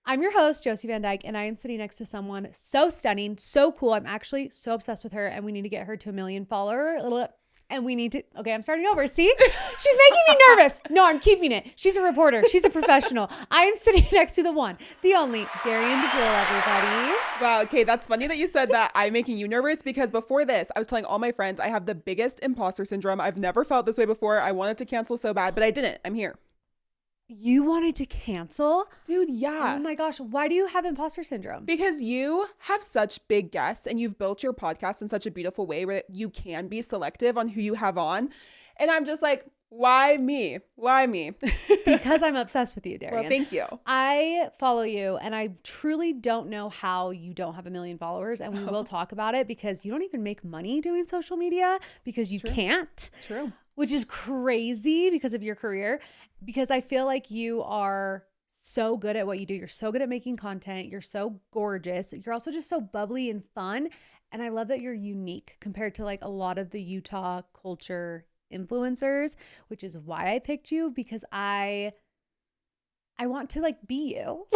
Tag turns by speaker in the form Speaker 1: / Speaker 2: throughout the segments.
Speaker 1: I'm your host, Josie Van Dyke, and I am sitting next to someone so stunning, so cool. I'm actually so obsessed with her, and we need to get her to 1 million followers. And we need to, okay, I'm starting over. See? She's making me nervous. No, I'm keeping it. She's a reporter. She's a professional. I am sitting next to the one, the only, Darienne DeBrule, everybody.
Speaker 2: Wow, okay, that's funny that you said that. I'm making you nervous because before this, I was telling all my friends I have the biggest imposter syndrome. I've never felt this way before. I wanted to cancel so bad, but I didn't. I'm here.
Speaker 1: You wanted to cancel?
Speaker 2: Dude, yeah.
Speaker 1: Oh my gosh. Why do you have imposter syndrome?
Speaker 2: Because you have such big guests and you've built your podcast in such a beautiful way where you can be selective on who you have on. And I'm just like, why me? Why me?
Speaker 1: Because I'm obsessed with you, Darienne.
Speaker 2: Well, thank you.
Speaker 1: I follow you and I truly don't know how you don't have 1 million followers. And we will talk about it because you don't even make money doing social media because you can't.
Speaker 2: True.
Speaker 1: Which is crazy because of your career. Because I feel like you are so good at what you do. You're so good at making content. You're so gorgeous. You're also just so bubbly and fun. And I love that you're unique compared to like a lot of the Utah culture influencers, which is why I picked you, because I want to like be you.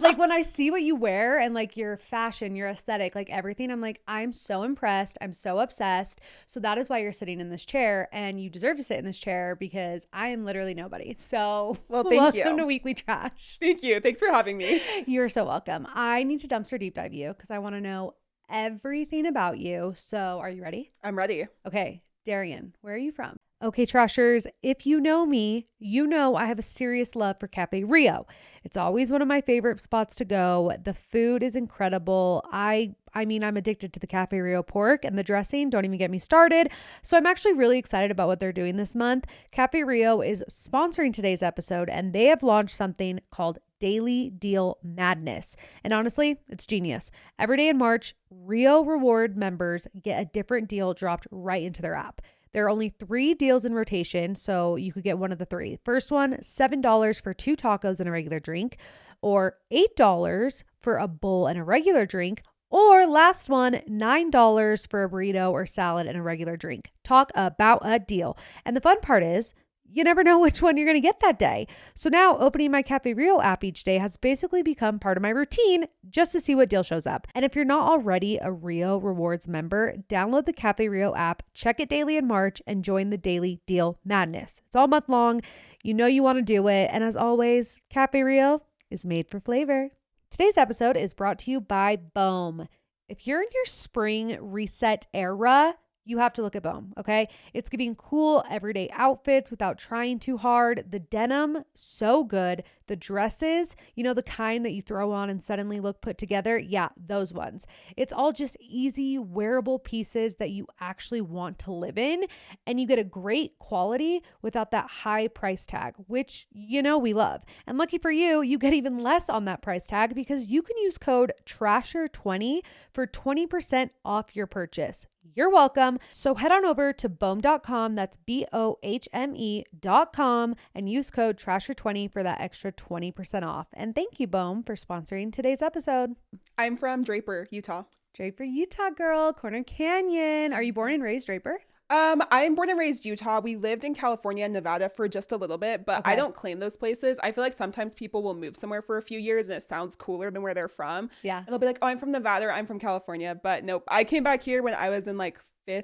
Speaker 1: Like when I see what you wear and like your fashion, your aesthetic, like everything, I'm like, I'm so impressed. I'm so obsessed. So that is why you're sitting in this chair, and you deserve to sit in this chair because I am literally nobody. So
Speaker 2: well, thank you.
Speaker 1: Welcome to Weekly Trash.
Speaker 2: Thank you. Thanks for having me.
Speaker 1: You're so welcome. I need to dumpster deep dive you because I want to know everything about you. So are you ready?
Speaker 2: I'm ready.
Speaker 1: Okay. Darienne, where are you from? Okay, Trashers, if you know me, you know I have a serious love for Cafe Rio. It's always one of my favorite spots to go. The food is incredible. I mean, I'm addicted to the Cafe Rio pork, and the dressing, don't even get me started. So I'm actually really excited about what they're doing this month. Cafe Rio is sponsoring today's episode, and they have launched something called Daily Deal Madness. And honestly, it's genius. Every day in March, Rio Reward members get a different deal dropped right into their app. There are only 3 deals in rotation, so you could get one of the 3. First one, $7 for 2 tacos and a regular drink, or $8 for a bowl and a regular drink, or last one, $9 for a burrito or salad and a regular drink. Talk about a deal. And the fun part is, you never know which one you're going to get that day. So now opening my Cafe Rio app each day has basically become part of my routine just to see what deal shows up. And if you're not already a Rio Rewards member, download the Cafe Rio app, check it daily in March, and join the Daily Deal Madness. It's all month long. You know you want to do it. And as always, Cafe Rio is made for flavor. Today's episode is brought to you by Bohm. If you're in your spring reset era, you have to look at Bohm, okay? It's giving cool everyday outfits without trying too hard. The denim, so good. The dresses, you know, the kind that you throw on and suddenly look put together. Yeah, those ones. It's all just easy, wearable pieces that you actually want to live in. And you get a great quality without that high price tag, which, you know, we love. And lucky for you, you get even less on that price tag because you can use code TRASHER20 for 20% off your purchase. You're welcome. So head on over to bohm.com, that's BOHME.com, and use code TRASHER20 for that extra 20% off. And thank you, Bohm, for sponsoring today's episode.
Speaker 2: I'm from Draper, Utah.
Speaker 1: Draper, Utah girl, Corner Canyon. Are you born and raised Draper?
Speaker 2: I'm born and raised Utah. We lived in California and Nevada for just a little bit, but I don't claim those places. I feel like sometimes people will move somewhere for a few years and it sounds cooler than where they're from.
Speaker 1: Yeah.
Speaker 2: And they'll be like, oh, I'm from Nevada or I'm from California. But nope, I came back here when I was in like in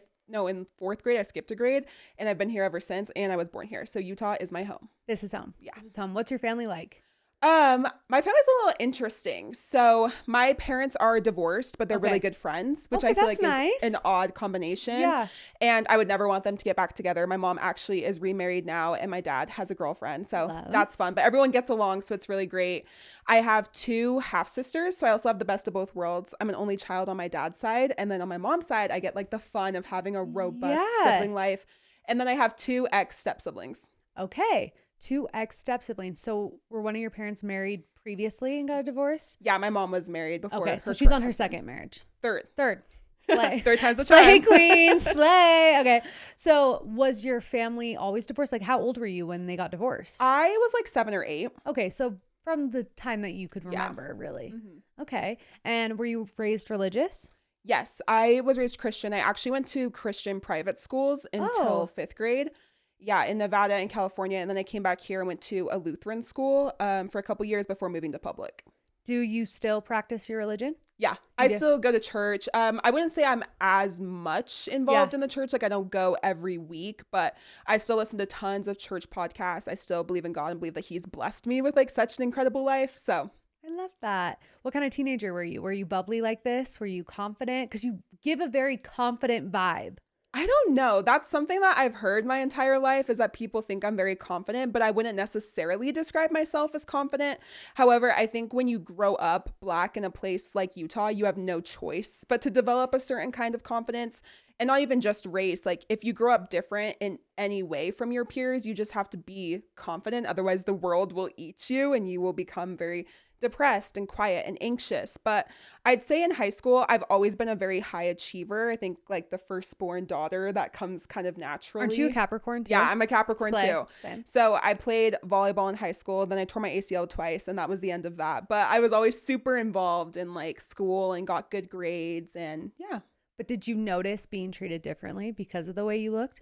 Speaker 2: 4th grade. I skipped a grade and I've been here ever since, and I was born here. So Utah is my home.
Speaker 1: This is home.
Speaker 2: Yeah.
Speaker 1: This is home. What's your family like?
Speaker 2: My family's a little interesting. So my parents are divorced, but they're really good friends, which I feel like is an odd combination.
Speaker 1: Yeah.
Speaker 2: And I would never want them to get back together. My mom actually is remarried now, and my dad has a girlfriend. So that's fun. But everyone gets along, so it's really great. I have 2 half sisters, so I also have the best of both worlds. I'm an only child on my dad's side, and then on my mom's side, I get like the fun of having a robust sibling life. And then I have 2 ex step siblings.
Speaker 1: Okay. 2 ex step siblings. So were one of your parents married previously and got a divorce?
Speaker 2: Yeah, my mom was married before.
Speaker 1: Okay, so she's on her second marriage.
Speaker 2: Third.
Speaker 1: Slay.
Speaker 2: 3rd time's the charm.
Speaker 1: Slay queen, slay. Okay. So was your family always divorced? Like how old were you when they got divorced?
Speaker 2: I was like 7 or 8.
Speaker 1: Okay, so from the time that you could remember, really. Mm-hmm. Okay. And were you raised religious?
Speaker 2: Yes, I was raised Christian. I actually went to Christian private schools until 5th grade. Yeah, in Nevada and California. And then I came back here and went to a Lutheran school for a couple years before moving to public.
Speaker 1: Do you still practice your religion?
Speaker 2: Yeah, I still go to church. I wouldn't say I'm as much involved in the church. Like I don't go every week, but I still listen to tons of church podcasts. I still believe in God and believe that he's blessed me with like such an incredible life. So
Speaker 1: I love that. What kind of teenager were you? Were you bubbly like this? Were you confident? Because you give a very confident vibe.
Speaker 2: I don't know. That's something that I've heard my entire life is that people think I'm very confident, but I wouldn't necessarily describe myself as confident. However, I think when you grow up Black in a place like Utah, you have no choice but to develop a certain kind of confidence, and not even just race. Like if you grow up different in any way from your peers, you just have to be confident. Otherwise, the world will eat you and you will become very depressed and quiet and anxious. But I'd say in high school, I've always been a very high achiever. I think like the firstborn daughter, that comes kind of naturally.
Speaker 1: Aren't you a Capricorn too?
Speaker 2: Yeah, I'm a Capricorn too.
Speaker 1: Same.
Speaker 2: So I played volleyball in high school, then I tore my ACL twice, and that was the end of that. But I was always super involved in like school and got good grades, and yeah.
Speaker 1: But did you notice being treated differently because of the way you looked?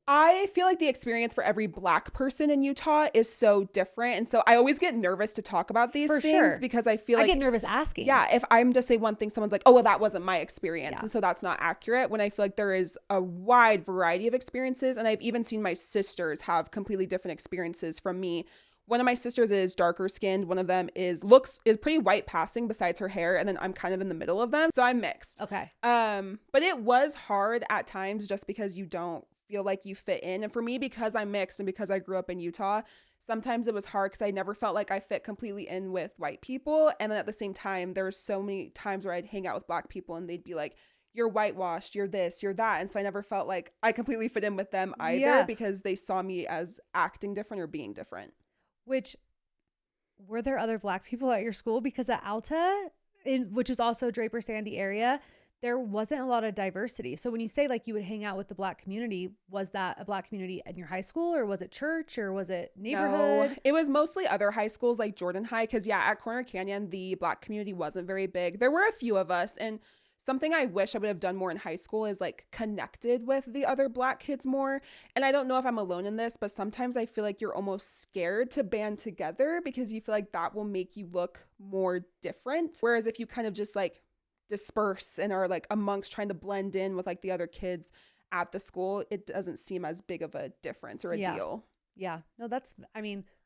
Speaker 2: I feel like the experience for every Black person in Utah is so different. And so I always get nervous to talk about these things because I feel like
Speaker 1: I get nervous asking.
Speaker 2: Yeah, if I'm to say one thing, someone's like, oh, well, that wasn't my experience.
Speaker 1: Yeah.
Speaker 2: And so that's not accurate, when I feel like there is a wide variety of experiences. And I've even seen my sisters have completely different experiences from me. One of my sisters is darker skinned. One of them is pretty white passing besides her hair. And then I'm kind of in the middle of them. So I'm mixed.
Speaker 1: Okay.
Speaker 2: But it was hard at times just because you don't feel like you fit in. And for me, because I'm mixed and because I grew up in Utah, sometimes it was hard because I never felt like I fit completely in with white people. And then at the same time, there were so many times where I'd hang out with Black people and they'd be like, you're whitewashed, you're this, you're that. And so I never felt like I completely fit in with them either because they saw me as acting different or being different.
Speaker 1: Were there other Black people at your school? Because at Alta, which is also Draper Sandy area, there wasn't a lot of diversity. So when you say like you would hang out with the Black community, was that a Black community in your high school, or was it church, or was it neighborhood?
Speaker 2: No, it was mostly other high schools like Jordan High. Because at Corner Canyon, the Black community wasn't very big. There were a few of us, and something I wish I would have done more in high school is like connected with the other Black kids more. And I don't know if I'm alone in this, but sometimes I feel like you're almost scared to band together because you feel like that will make you look more different. Whereas if you kind of just like disperse and are like amongst trying to blend in with like the other kids at the school, it doesn't seem as big of a difference or a deal.
Speaker 1: Yeah. No,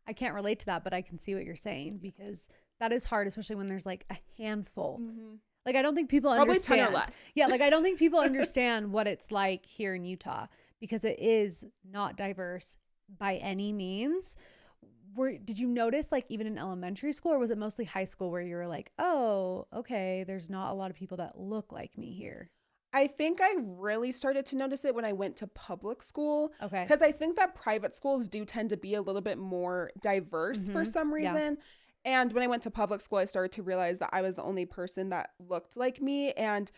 Speaker 1: I can't relate to that, but I can see what you're saying, because that is hard, especially when there's like a handful.
Speaker 2: Mm-hmm.
Speaker 1: Like, I don't think people understand. Probably 10 or less. Yeah, like I don't think people understand what it's like here in Utah, because it is not diverse by any means. Did you notice like even in elementary school, or was it mostly high school where you were like, oh, okay, there's not a lot of people that look like me here?
Speaker 2: I think I really started to notice it when I went to public school.
Speaker 1: Okay.
Speaker 2: Because I think that private schools do tend to be a little bit more diverse for some reason. Yeah. And when I went to public school, I started to realize that I was the only person that looked like me. And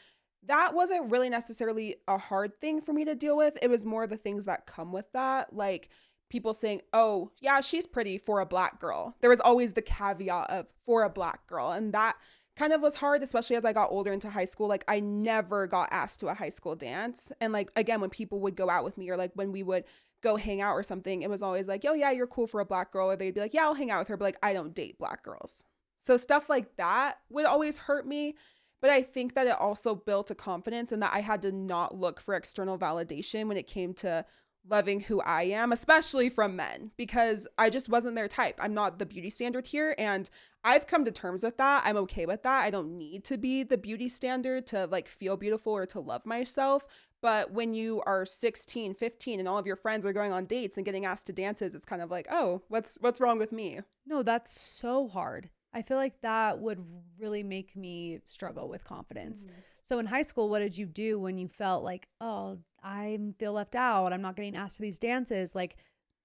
Speaker 2: that wasn't really necessarily a hard thing for me to deal with. It was more the things that come with that. Like people saying, oh, yeah, she's pretty for a Black girl. There was always the caveat of for a Black girl. And that kind of was hard, especially as I got older into high school. Like I never got asked to a high school dance. And like, again, when people would go out with me, or like when we would go hang out or something, it was always like, oh yeah, you're cool for a Black girl. Or they'd be like, yeah, I'll hang out with her, but like I don't date Black girls. So stuff like that would always hurt me. But I think that it also built a confidence in that I had to not look for external validation when it came to loving who I am, especially from men, because I just wasn't their type. I'm not the beauty standard here. And I've come to terms with that. I'm okay with that. I don't need to be the beauty standard to like feel beautiful or to love myself. But when you are 16, 15 and all of your friends are going on dates and getting asked to dances, it's kind of like, oh, what's wrong with me?
Speaker 1: No, that's so hard. I feel like that would really make me struggle with confidence. Mm-hmm. So in high school, what did you do when you felt like, oh, I feel left out, I'm not getting asked to these dances? Like,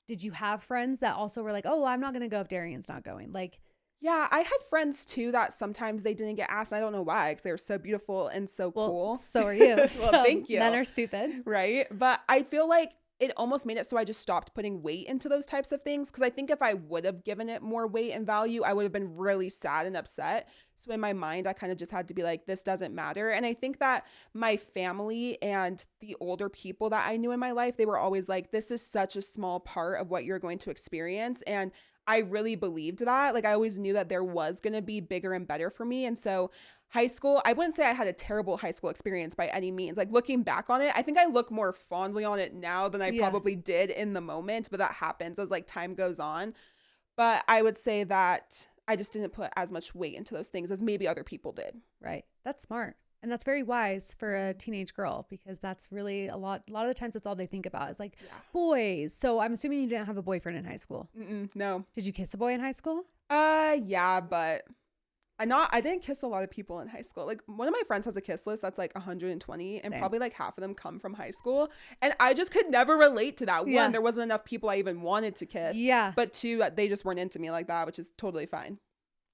Speaker 1: did you have friends that also were like, oh, I'm not going to go if Darienne's not going? Like,
Speaker 2: yeah, I had friends too that sometimes they didn't get asked. I don't know why, because they were so beautiful and so cool.
Speaker 1: So are you.
Speaker 2: Well,
Speaker 1: so
Speaker 2: thank you.
Speaker 1: Men are stupid.
Speaker 2: Right. But I feel like it almost made it so I just stopped putting weight into those types of things. Because I think if I would have given it more weight and value, I would have been really sad and upset. So in my mind, I kind of just had to be like, this doesn't matter. And I think that my family and the older people that I knew in my life, they were always like, this is such a small part of what you're going to experience. And I really believed that. Like, I always knew that there was going to be bigger and better for me. And so high school, I wouldn't say I had a terrible high school experience by any means. Like, looking back on it, I think I look more fondly on it now than I probably did in the moment. But that happens as like time goes on. But I would say that I just didn't put as much weight into those things as maybe other people did.
Speaker 1: Right. That's smart. And that's very wise for a teenage girl, because that's really a lot of the times that's all they think about is like boys. So I'm assuming you didn't have a boyfriend in high school.
Speaker 2: No.
Speaker 1: Did you kiss a boy in high school?
Speaker 2: Yeah, but I didn't kiss a lot of people in high school. Like, one of my friends has a kiss list that's like 120 and probably like half of them come from high school. And I just could never relate to that. One, there wasn't enough people I even wanted to kiss. Yeah. But two, they just weren't into me like that, which is totally fine.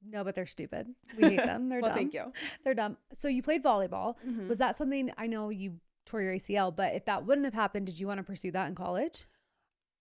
Speaker 1: No, but they're stupid. We hate them. They're
Speaker 2: well,
Speaker 1: dumb.
Speaker 2: Thank you.
Speaker 1: They're dumb. So you played volleyball. Was that something, I know you tore your ACL, but if that wouldn't have happened, did you want to pursue that in college?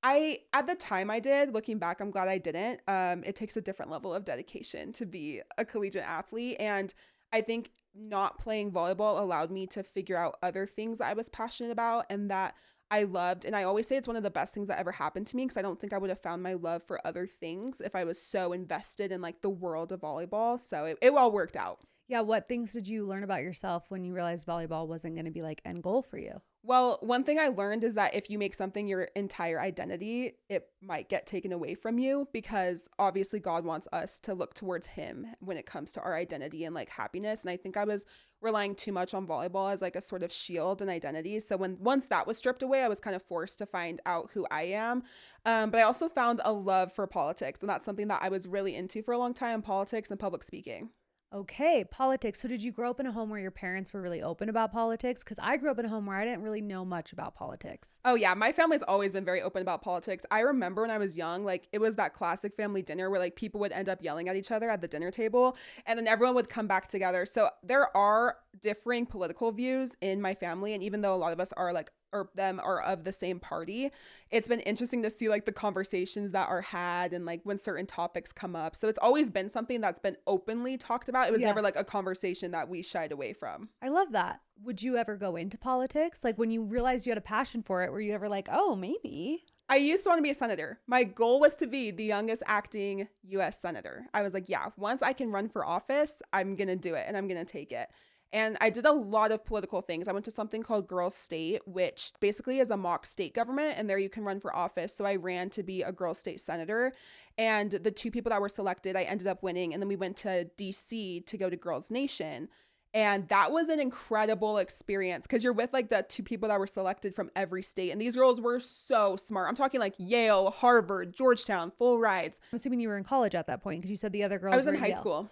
Speaker 2: At the time I did. Looking back, I'm glad I didn't. It takes a different level of dedication to be a collegiate athlete. And I think not playing volleyball allowed me to figure out other things that I was passionate about and that I loved. And I always say it's one of the best things that ever happened to me, because I don't think I would have found my love for other things if I was so invested in like the world of volleyball. So it all worked out.
Speaker 1: Yeah. What things did you learn about yourself when you realized volleyball wasn't going to be like end goal for you?
Speaker 2: Well, one thing I learned is that if you make something your entire identity, it might get taken away from you, because obviously God wants us to look towards him when it comes to our identity and like happiness. And I think I was relying too much on volleyball as like a sort of shield and identity. So once that was stripped away, I was kind of forced to find out who I am. But I also found a love for politics. And that's something that I was really into for a long time, politics and public speaking.
Speaker 1: Okay, politics. So did you grow up in a home where your parents were really open about politics? Because I grew up in a home where I didn't really know much about politics.
Speaker 2: Oh yeah, my family's always been very open about politics. I remember when I was young, like it was that classic family dinner where like people would end up yelling at each other at the dinner table, and then everyone would come back together. So there are differing political views in my family, and even though a lot of us are like are of the same party, it's been interesting to see like the conversations that are had and like when certain topics come up. So it's always been something that's been openly talked about. It was never like a conversation that we shied away from.
Speaker 1: I love that. Would you ever go into politics? Like, when you realized you had a passion for it, were you ever like, oh, maybe?
Speaker 2: I used to want to be a senator. My goal was to be the youngest acting US senator. I was like, yeah, once I can run for office, I'm going to do it and I'm going to take it. And I did a lot of political things. I went to something called Girls State, which basically is a mock state government, and there you can run for office. So I ran to be a girls state senator, and the two people that were selected, I ended up winning. And then we went to DC to go to Girls Nation. And that was an incredible experience, because you're with like the two people that were selected from every state. And these girls were so smart. I'm talking like Yale, Harvard, Georgetown, full rides.
Speaker 1: I'm assuming you were in college at that point, because you said the other girls
Speaker 2: I was
Speaker 1: were
Speaker 2: in high school.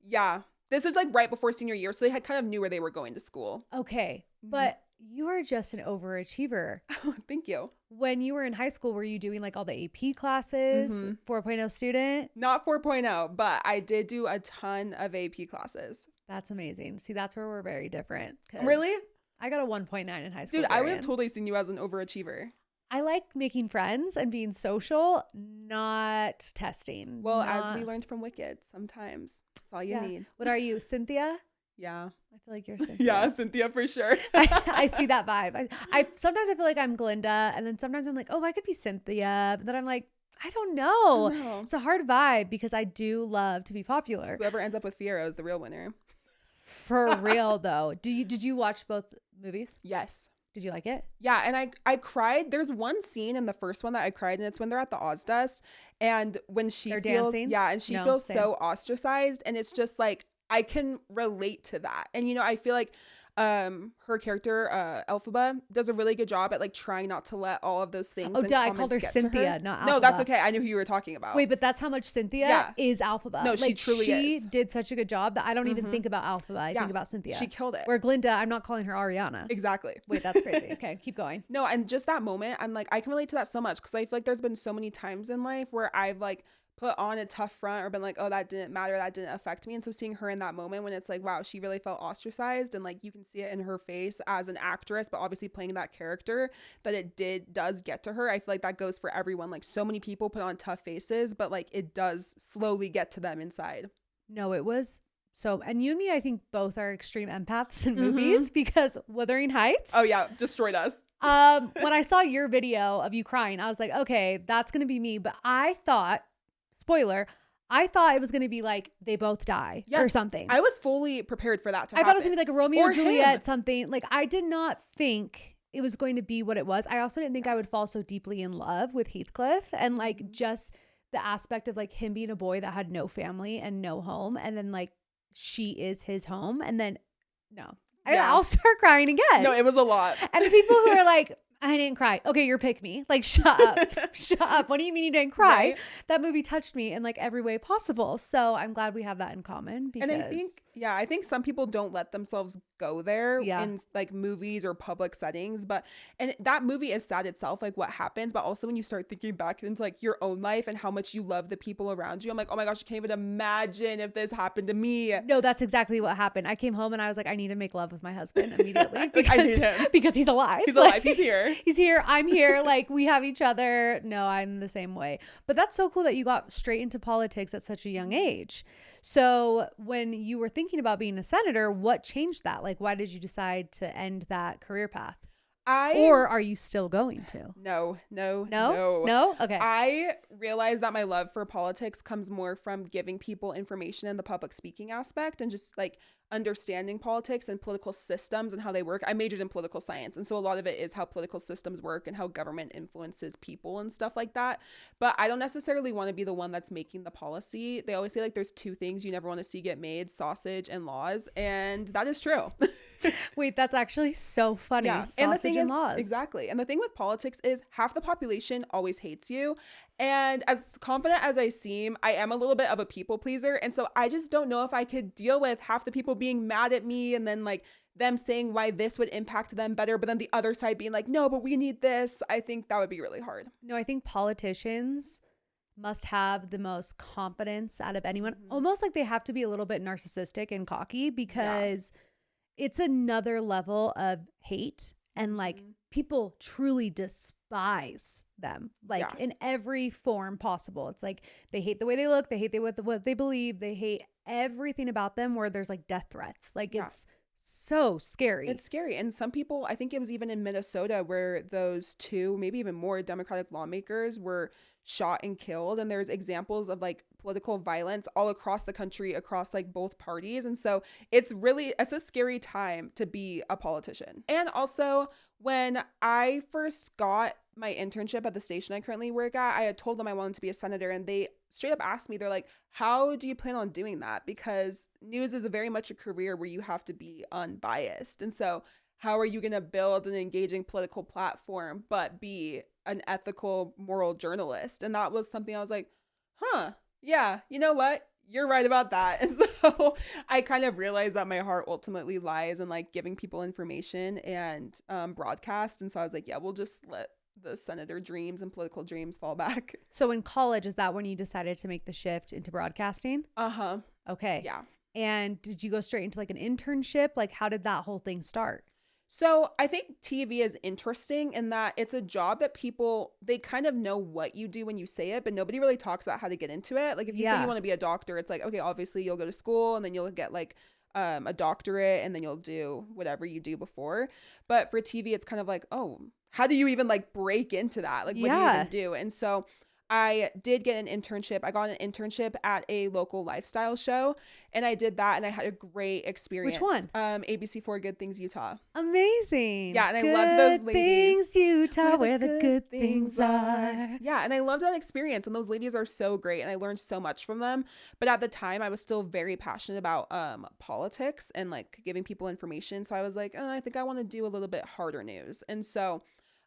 Speaker 2: Yeah. This is like right before senior year. So they had kind of knew where they were going to school.
Speaker 1: Okay. But you are just an overachiever.
Speaker 2: Oh, thank you.
Speaker 1: When you were in high school, were you doing like all the AP classes, 4.0 student?
Speaker 2: Not 4.0, but I did do a ton of AP classes.
Speaker 1: That's amazing. See, that's where we're very different.
Speaker 2: Really?
Speaker 1: I got a 1.9 in high school.
Speaker 2: Dude, I would have totally seen you as an overachiever.
Speaker 1: I like making friends and being social, not testing.
Speaker 2: Well, as we learned from Wicked, sometimes that's all you need.
Speaker 1: What are you, Cynthia?
Speaker 2: Yeah.
Speaker 1: I feel like you're Cynthia.
Speaker 2: Yeah, Cynthia for sure.
Speaker 1: I see that vibe. I sometimes I feel like I'm Glinda, and then sometimes I'm like, oh, I could be Cynthia. But then I'm like, I don't know.
Speaker 2: No.
Speaker 1: It's a hard vibe, because I do love to be popular.
Speaker 2: Whoever ends up with Fierro is the real winner.
Speaker 1: For real though. Did you watch both movies?
Speaker 2: Yes.
Speaker 1: Did you like it?
Speaker 2: Yeah, and I cried. There's one scene in the first one that I cried, and it's when they're at the Ozfest, and when she feels so ostracized, and it's just like, I can relate to that. And, you know, I feel like her character, Elphaba, does a really good job at like trying not to let all of those things.
Speaker 1: Oh, duh, I called her Cynthia, not Elphaba.
Speaker 2: No, that's okay. I knew who you were talking about.
Speaker 1: Wait, but that's how much Cynthia is Elphaba.
Speaker 2: No, she truly is.
Speaker 1: She did such a good job that I don't even think about Elphaba. I think about Cynthia.
Speaker 2: She killed it.
Speaker 1: Where Glinda, I'm not calling her Ariana.
Speaker 2: Exactly.
Speaker 1: Wait, that's crazy. Okay, keep going.
Speaker 2: No, and just that moment, I'm like, I can relate to that so much, because I feel like there's been so many times in life where I've like put on a tough front or been like, oh, that didn't matter, that didn't affect me. And so seeing her in that moment when it's like, wow, she really felt ostracized, and like you can see it in her face as an actress, but obviously playing that character, that it does get to her. I feel like that goes for everyone. Like, so many people put on tough faces, but like it does slowly get to them inside.
Speaker 1: No, it was So, and you and me, I think both are extreme empaths in movies because Wuthering Heights.
Speaker 2: Oh yeah, destroyed us.
Speaker 1: When I saw your video of you crying, I was like, okay, that's going to be me. But I thought, spoiler, I thought it was going to be like they both die or something.
Speaker 2: I was fully prepared for that to happen.
Speaker 1: I thought it was going to be like a Romeo and Juliet,
Speaker 2: him.
Speaker 1: something. Like I did not think it was going to be what it was. I also didn't think I would fall so deeply in love with Heathcliff and like just the aspect of like him being a boy that had no family and no home. And then like she is his home. And then no, I'll start crying again.
Speaker 2: No, it was a lot.
Speaker 1: And the people who are like, I didn't cry. Okay, you're pick me. Like, shut up. Shut up. What do you mean you didn't cry? Right? That movie touched me in like every way possible. So I'm glad we have that in common. Because
Speaker 2: and I think some people don't let themselves go there in like movies or public settings. And that movie is sad itself, like what happens. But also when you start thinking back into like your own life and how much you love the people around you, I'm like, oh my gosh, I can't even imagine if this happened to me.
Speaker 1: No, that's exactly what happened. I came home and I was like, I need to make love with my husband immediately.
Speaker 2: Because, I need him.
Speaker 1: Because he's alive.
Speaker 2: He's alive. He's here.
Speaker 1: He's here. I'm here. Like we have each other. No, I'm the same way. But that's so cool that you got straight into politics at such a young age. So when you were thinking about being a senator, what changed that? Like, why did you decide to end that career path? Or are you still going to?
Speaker 2: No.
Speaker 1: Okay.
Speaker 2: I realized that my love for politics comes more from giving people information in the public speaking aspect and just like understanding politics and political systems and how they work. I majored in political science. And so a lot of it is how political systems work and how government influences people and stuff like that. But I don't necessarily want to be the one that's making the policy. They always say like there's two things you never want to see get made, sausage and laws. And that is true.
Speaker 1: Wait, that's actually so funny.
Speaker 2: Yeah.
Speaker 1: Sausage
Speaker 2: and the thing is,
Speaker 1: laws.
Speaker 2: exactly. And the thing with politics is half the population always hates you. And as confident as I seem, I am a little bit of a people pleaser. And so I just don't know if I could deal with half the people being mad at me and then like them saying why this would impact them better. But then the other side being like, no, but we need this. I think that would be really hard.
Speaker 1: No, I think politicians must have the most confidence out of anyone. Almost like they have to be a little bit narcissistic and cocky because it's another level of hate and like people truly despise them like in every form possible. It's like they hate the way they look, they hate what they believe, they hate everything about them where there's like death threats. Like it's so scary.
Speaker 2: It's scary. And some people, I think it was even in Minnesota where those two, maybe even more Democratic lawmakers were shot and killed. And there's examples of like political violence all across the country, across like both parties. And so it's a scary time to be a politician. And also when I first got my internship at the station I currently work at, I had told them I wanted to be a senator, and they straight up asked me, they're like, how do you plan on doing that? Because news is very much a career where you have to be unbiased. And so how are you going to build an engaging political platform, but be an ethical, moral journalist? And that was something I was like, yeah, you know what? You're right about that. And so I kind of realized that my heart ultimately lies in like giving people information and broadcast. And so I was like, yeah, we'll just let the senator dreams and political dreams fall back.
Speaker 1: So in college, is that when you decided to make the shift into broadcasting? Okay.
Speaker 2: Yeah.
Speaker 1: And did you go straight into like an internship? Like how did that whole thing start?
Speaker 2: So I think TV is interesting in that it's a job that people, they kind of know what you do when you say it, but nobody really talks about how to get into it. Like if you say you want to be a doctor, it's like, okay, obviously you'll go to school and then you'll get like a doctorate and then you'll do whatever you do before. But for TV, it's kind of like, oh, how do you even like break into that? Like what do you even do? And so I did get an internship. I got an internship at a local lifestyle show, and I did that, and I had a great experience.
Speaker 1: Which one?
Speaker 2: ABC4 Good Things Utah.
Speaker 1: Amazing.
Speaker 2: Yeah, and I loved those ladies.
Speaker 1: Good Things Utah, where the good things are.
Speaker 2: Yeah, and I loved that experience, and those ladies are so great, and I learned so much from them. But at the time, I was still very passionate about politics and like giving people information. So I was like, I think I want to do a little bit harder news. And so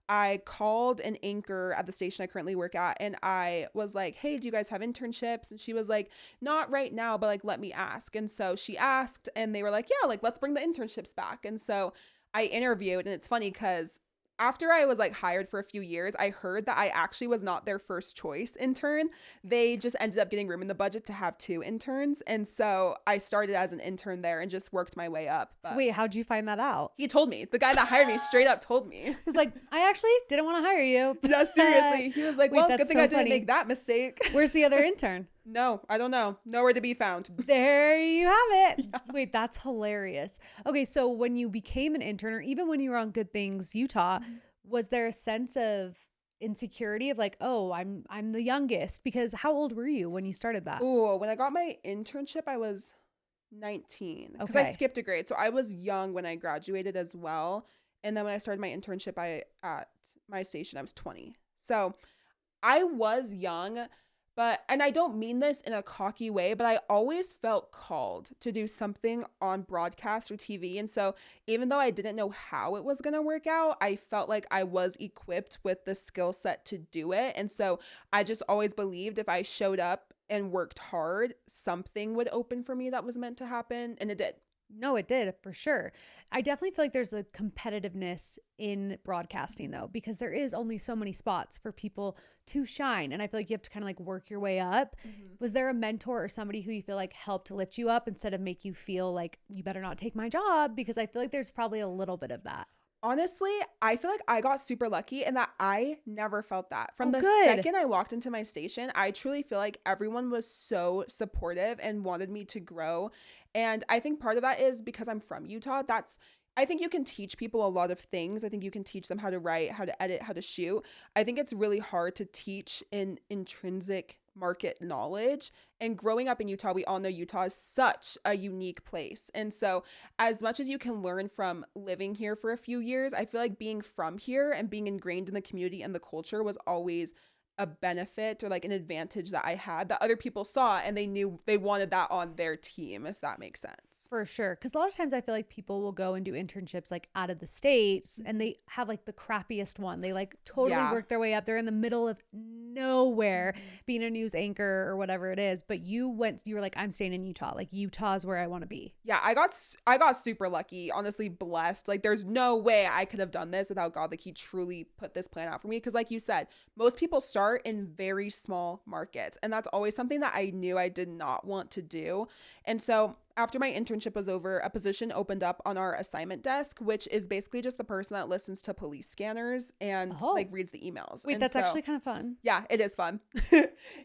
Speaker 2: I called an anchor at the station I currently work at, and I was like, hey, do you guys have internships? And she was like, not right now, but like, let me ask. And so she asked, and they were like, yeah, like, let's bring the internships back. And so I interviewed, and it's funny because after I was like hired for a few years, I heard that I actually was not their first choice intern. They just ended up getting room in the budget to have 2 interns. And so I started as an intern there and just worked my way up. But
Speaker 1: wait, how'd you find that out?
Speaker 2: He told me. The guy that hired me straight up told me.
Speaker 1: He's like, I actually didn't want to hire you.
Speaker 2: Yeah, seriously. He was like, well, good thing I didn't make that mistake.
Speaker 1: Where's the other intern?
Speaker 2: No, I don't know. Nowhere to be found.
Speaker 1: There you have it.
Speaker 2: Yeah.
Speaker 1: Wait, that's hilarious. Okay, so when you became an intern, or even when you were on Good Things Utah, was there a sense of insecurity of like, oh, I'm the youngest? Because how old were you when you started that?
Speaker 2: Oh, when I got my internship, I was 19 because I
Speaker 1: Okay.
Speaker 2: skipped a grade. So I was young when I graduated as well. And then when I started my internship, at my station, I was 20. So I was young, and I don't mean this in a cocky way, but I always felt called to do something on broadcast or TV. And so even though I didn't know how it was going to work out, I felt like I was equipped with the skill set to do it. And so I just always believed if I showed up and worked hard, something would open for me that was meant to happen. And it did.
Speaker 1: No, it did for sure. I definitely feel like there's a competitiveness in broadcasting though, because there is only so many spots for people to shine. And I feel like you have to kind of like work your way up. Was there a mentor or somebody who you feel like helped lift you up instead of make you feel like you better not take my job? Because I feel like there's probably a little bit of that.
Speaker 2: Honestly, I feel like I got super lucky in that I never felt that. From the
Speaker 1: good.
Speaker 2: second I walked into my station, I truly feel like everyone was so supportive and wanted me to grow. And I think part of that is because I'm from Utah. I think you can teach people a lot of things. I think you can teach them how to write, how to edit, how to shoot. I think it's really hard to teach in intrinsic market knowledge. And growing up in Utah, we all know Utah is such a unique place. And so as much as you can learn from living here for a few years, I feel like being from here and being ingrained in the community and the culture was always a benefit or like an advantage that I had that other people saw, and they knew they wanted that on their team, if that makes sense.
Speaker 1: For sure. Because a lot of times I feel like people will go and do internships like out of the States and they have like the crappiest one. They like totally work their way up. They're in the middle of nowhere being a news anchor or whatever it is. But you were like, I'm staying in Utah. Like Utah is where I want to be.
Speaker 2: Yeah, I got super lucky, honestly blessed. Like there's no way I could have done this without God. Like he truly put this plan out for me. Because like you said, most people start in very small markets. And that's always something that I knew I did not want to do. And so after my internship was over, a position opened up on our assignment desk, which is basically just the person that listens to police scanners and like reads the emails.
Speaker 1: Wait,
Speaker 2: and
Speaker 1: that's actually kind of fun.
Speaker 2: Yeah, it is fun.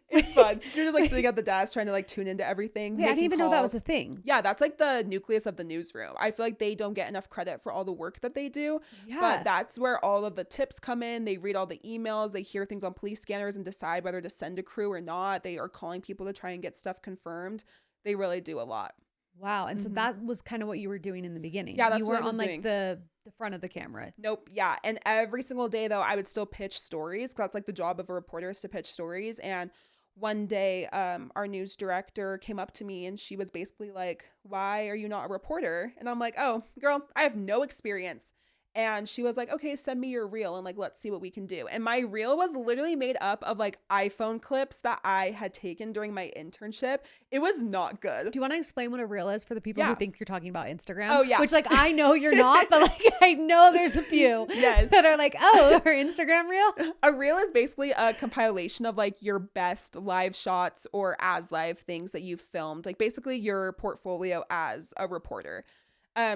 Speaker 2: It's fun. You're just like sitting at the desk trying to like tune into everything.
Speaker 1: Wait, I didn't even know that was a thing.
Speaker 2: Yeah, that's like the nucleus of the newsroom. I feel like they don't get enough credit for all the work that they do. Yeah. But that's where all of the tips come in. They read all the emails. They hear things on police scanners and decide whether to send a crew or not. They are calling people to try and get stuff confirmed. They really do a lot.
Speaker 1: Wow. And so that was kind of what you were doing in the beginning.
Speaker 2: Yeah, that's
Speaker 1: you
Speaker 2: what
Speaker 1: weren't
Speaker 2: I was
Speaker 1: on
Speaker 2: doing.
Speaker 1: Like the front of the camera.
Speaker 2: Nope. Yeah. And every single day though, I would still pitch stories because that's like the job of a reporter is to pitch stories. And one day, our news director came up to me and she was basically like, why are you not a reporter? And I'm like, oh girl, I have no experience. And she was like, okay, send me your reel and like, let's see what we can do. And my reel was literally made up of like iPhone clips that I had taken during my internship. It was not good.
Speaker 1: Do you want to explain what a reel is for the people who think you're talking about Instagram?
Speaker 2: Oh, yeah.
Speaker 1: Which like, I know you're not, but like, I know there's a few that are like, oh, her Instagram reel.
Speaker 2: A reel is basically a compilation of like your best live shots or as live things that you've filmed, like basically your portfolio as a reporter.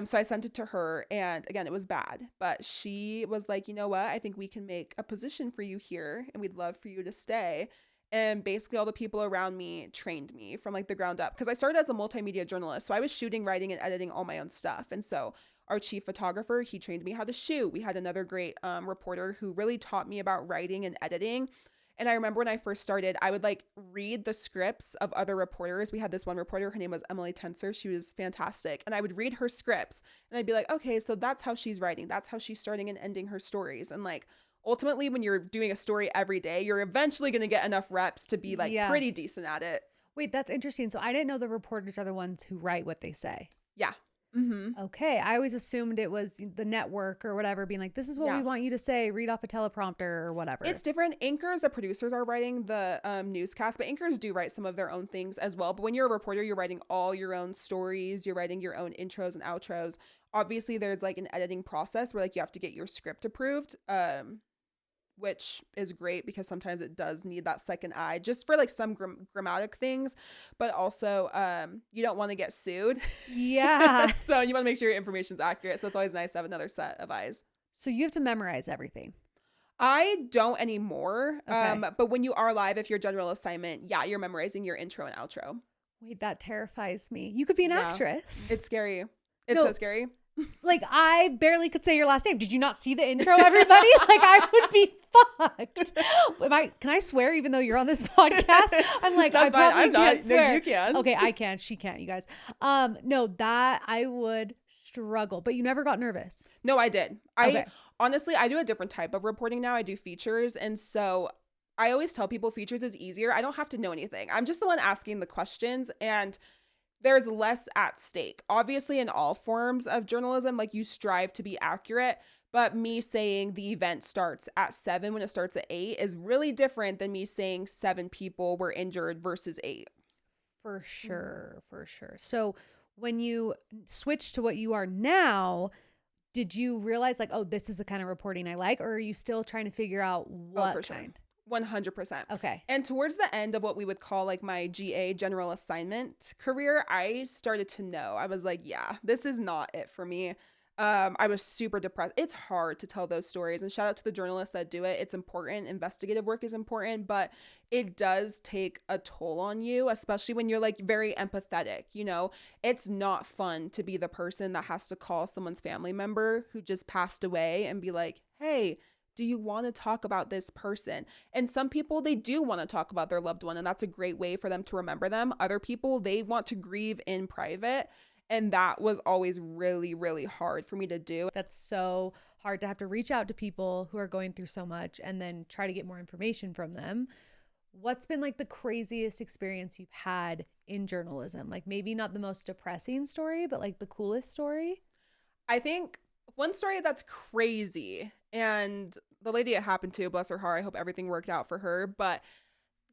Speaker 2: So I sent it to her and again, it was bad, but she was like, you know what? I think we can make a position for you here and we'd love for you to stay. And basically all the people around me trained me from like the ground up because I started as a multimedia journalist. So I was shooting, writing and editing all my own stuff. And so our chief photographer, he trained me how to shoot. We had another great reporter who really taught me about writing and editing. And I remember when I first started, I would like read the scripts of other reporters. We had this one reporter, her name was Emily Tenser. She was fantastic. And I would read her scripts and I'd be like, okay, so that's how she's writing. That's how she's starting and ending her stories. And like, ultimately, when you're doing a story every day, you're eventually going to get enough reps to be like pretty decent at it.
Speaker 1: Wait, that's interesting. So I didn't know the reporters are the ones who write what they say.
Speaker 2: Yeah. Mm-hmm.
Speaker 1: Okay. I always assumed it was the network or whatever being like, this is what we want you to say, read off a teleprompter or whatever.
Speaker 2: It's different. Anchors, the producers are writing the newscast, but anchors do write some of their own things as well. But when you're a reporter, you're writing all your own stories. You're writing your own intros and outros. Obviously, there's like an editing process where like you have to get your script approved, which is great because sometimes it does need that second eye just for like some grammatic things, but also you don't want to get sued.
Speaker 1: Yeah.
Speaker 2: So you want to make sure your information's accurate. So it's always nice to have another set of eyes.
Speaker 1: So you have to memorize everything.
Speaker 2: I don't anymore.
Speaker 1: Okay.
Speaker 2: But when you are live, if you're general assignment, yeah, you're memorizing your intro and outro.
Speaker 1: Wait, that terrifies me. You could be an actress.
Speaker 2: It's scary. It's so scary.
Speaker 1: Like, I barely could say your last name. Did you not see the intro, everybody? Like, I would be fucked. Can I swear even though you're on this podcast? I'm like,
Speaker 2: That's
Speaker 1: I
Speaker 2: fine.
Speaker 1: probably
Speaker 2: I'm
Speaker 1: can't
Speaker 2: not.
Speaker 1: swear.
Speaker 2: No, you can.
Speaker 1: Okay, I can. She can't, you guys. No, that I would struggle. But you never got nervous.
Speaker 2: No, I did. Honestly, I do a different type of reporting now. I do features. And so I always tell people features is easier. I don't have to know anything. I'm just the one asking the questions, and there's less at stake. Obviously, in all forms of journalism, like, you strive to be accurate, but me saying the event starts at 7 when it starts at 8 is really different than me saying 7 people were injured versus 8.
Speaker 1: For sure. For sure. So when you switch to what you are now, did you realize like, oh, this is the kind of reporting I like? Or are you still trying to figure out what
Speaker 2: for
Speaker 1: kind?
Speaker 2: Sure. 100%.
Speaker 1: Okay.
Speaker 2: And towards the end of what we would call like my GA general assignment career, I started to know. I was like, yeah, this is not it for me. I was super depressed. It's hard to tell those stories, and shout out to the journalists that do it. It's important. Investigative work is important, but it does take a toll on you, especially when you're like very empathetic. You know, it's not fun to be the person that has to call someone's family member who just passed away and be like, hey, do you want to talk about this person? And some people, they do want to talk about their loved one, and that's a great way for them to remember them. Other people, they want to grieve in private. And that was always really, really hard for me to do.
Speaker 1: That's so hard to have to reach out to people who are going through so much and then try to get more information from them. What's been like the craziest experience you've had in journalism? Like, maybe not the most depressing story, but like the coolest story?
Speaker 2: I think one story that's crazy, and the lady it happened to, bless her heart, I hope everything worked out for her, but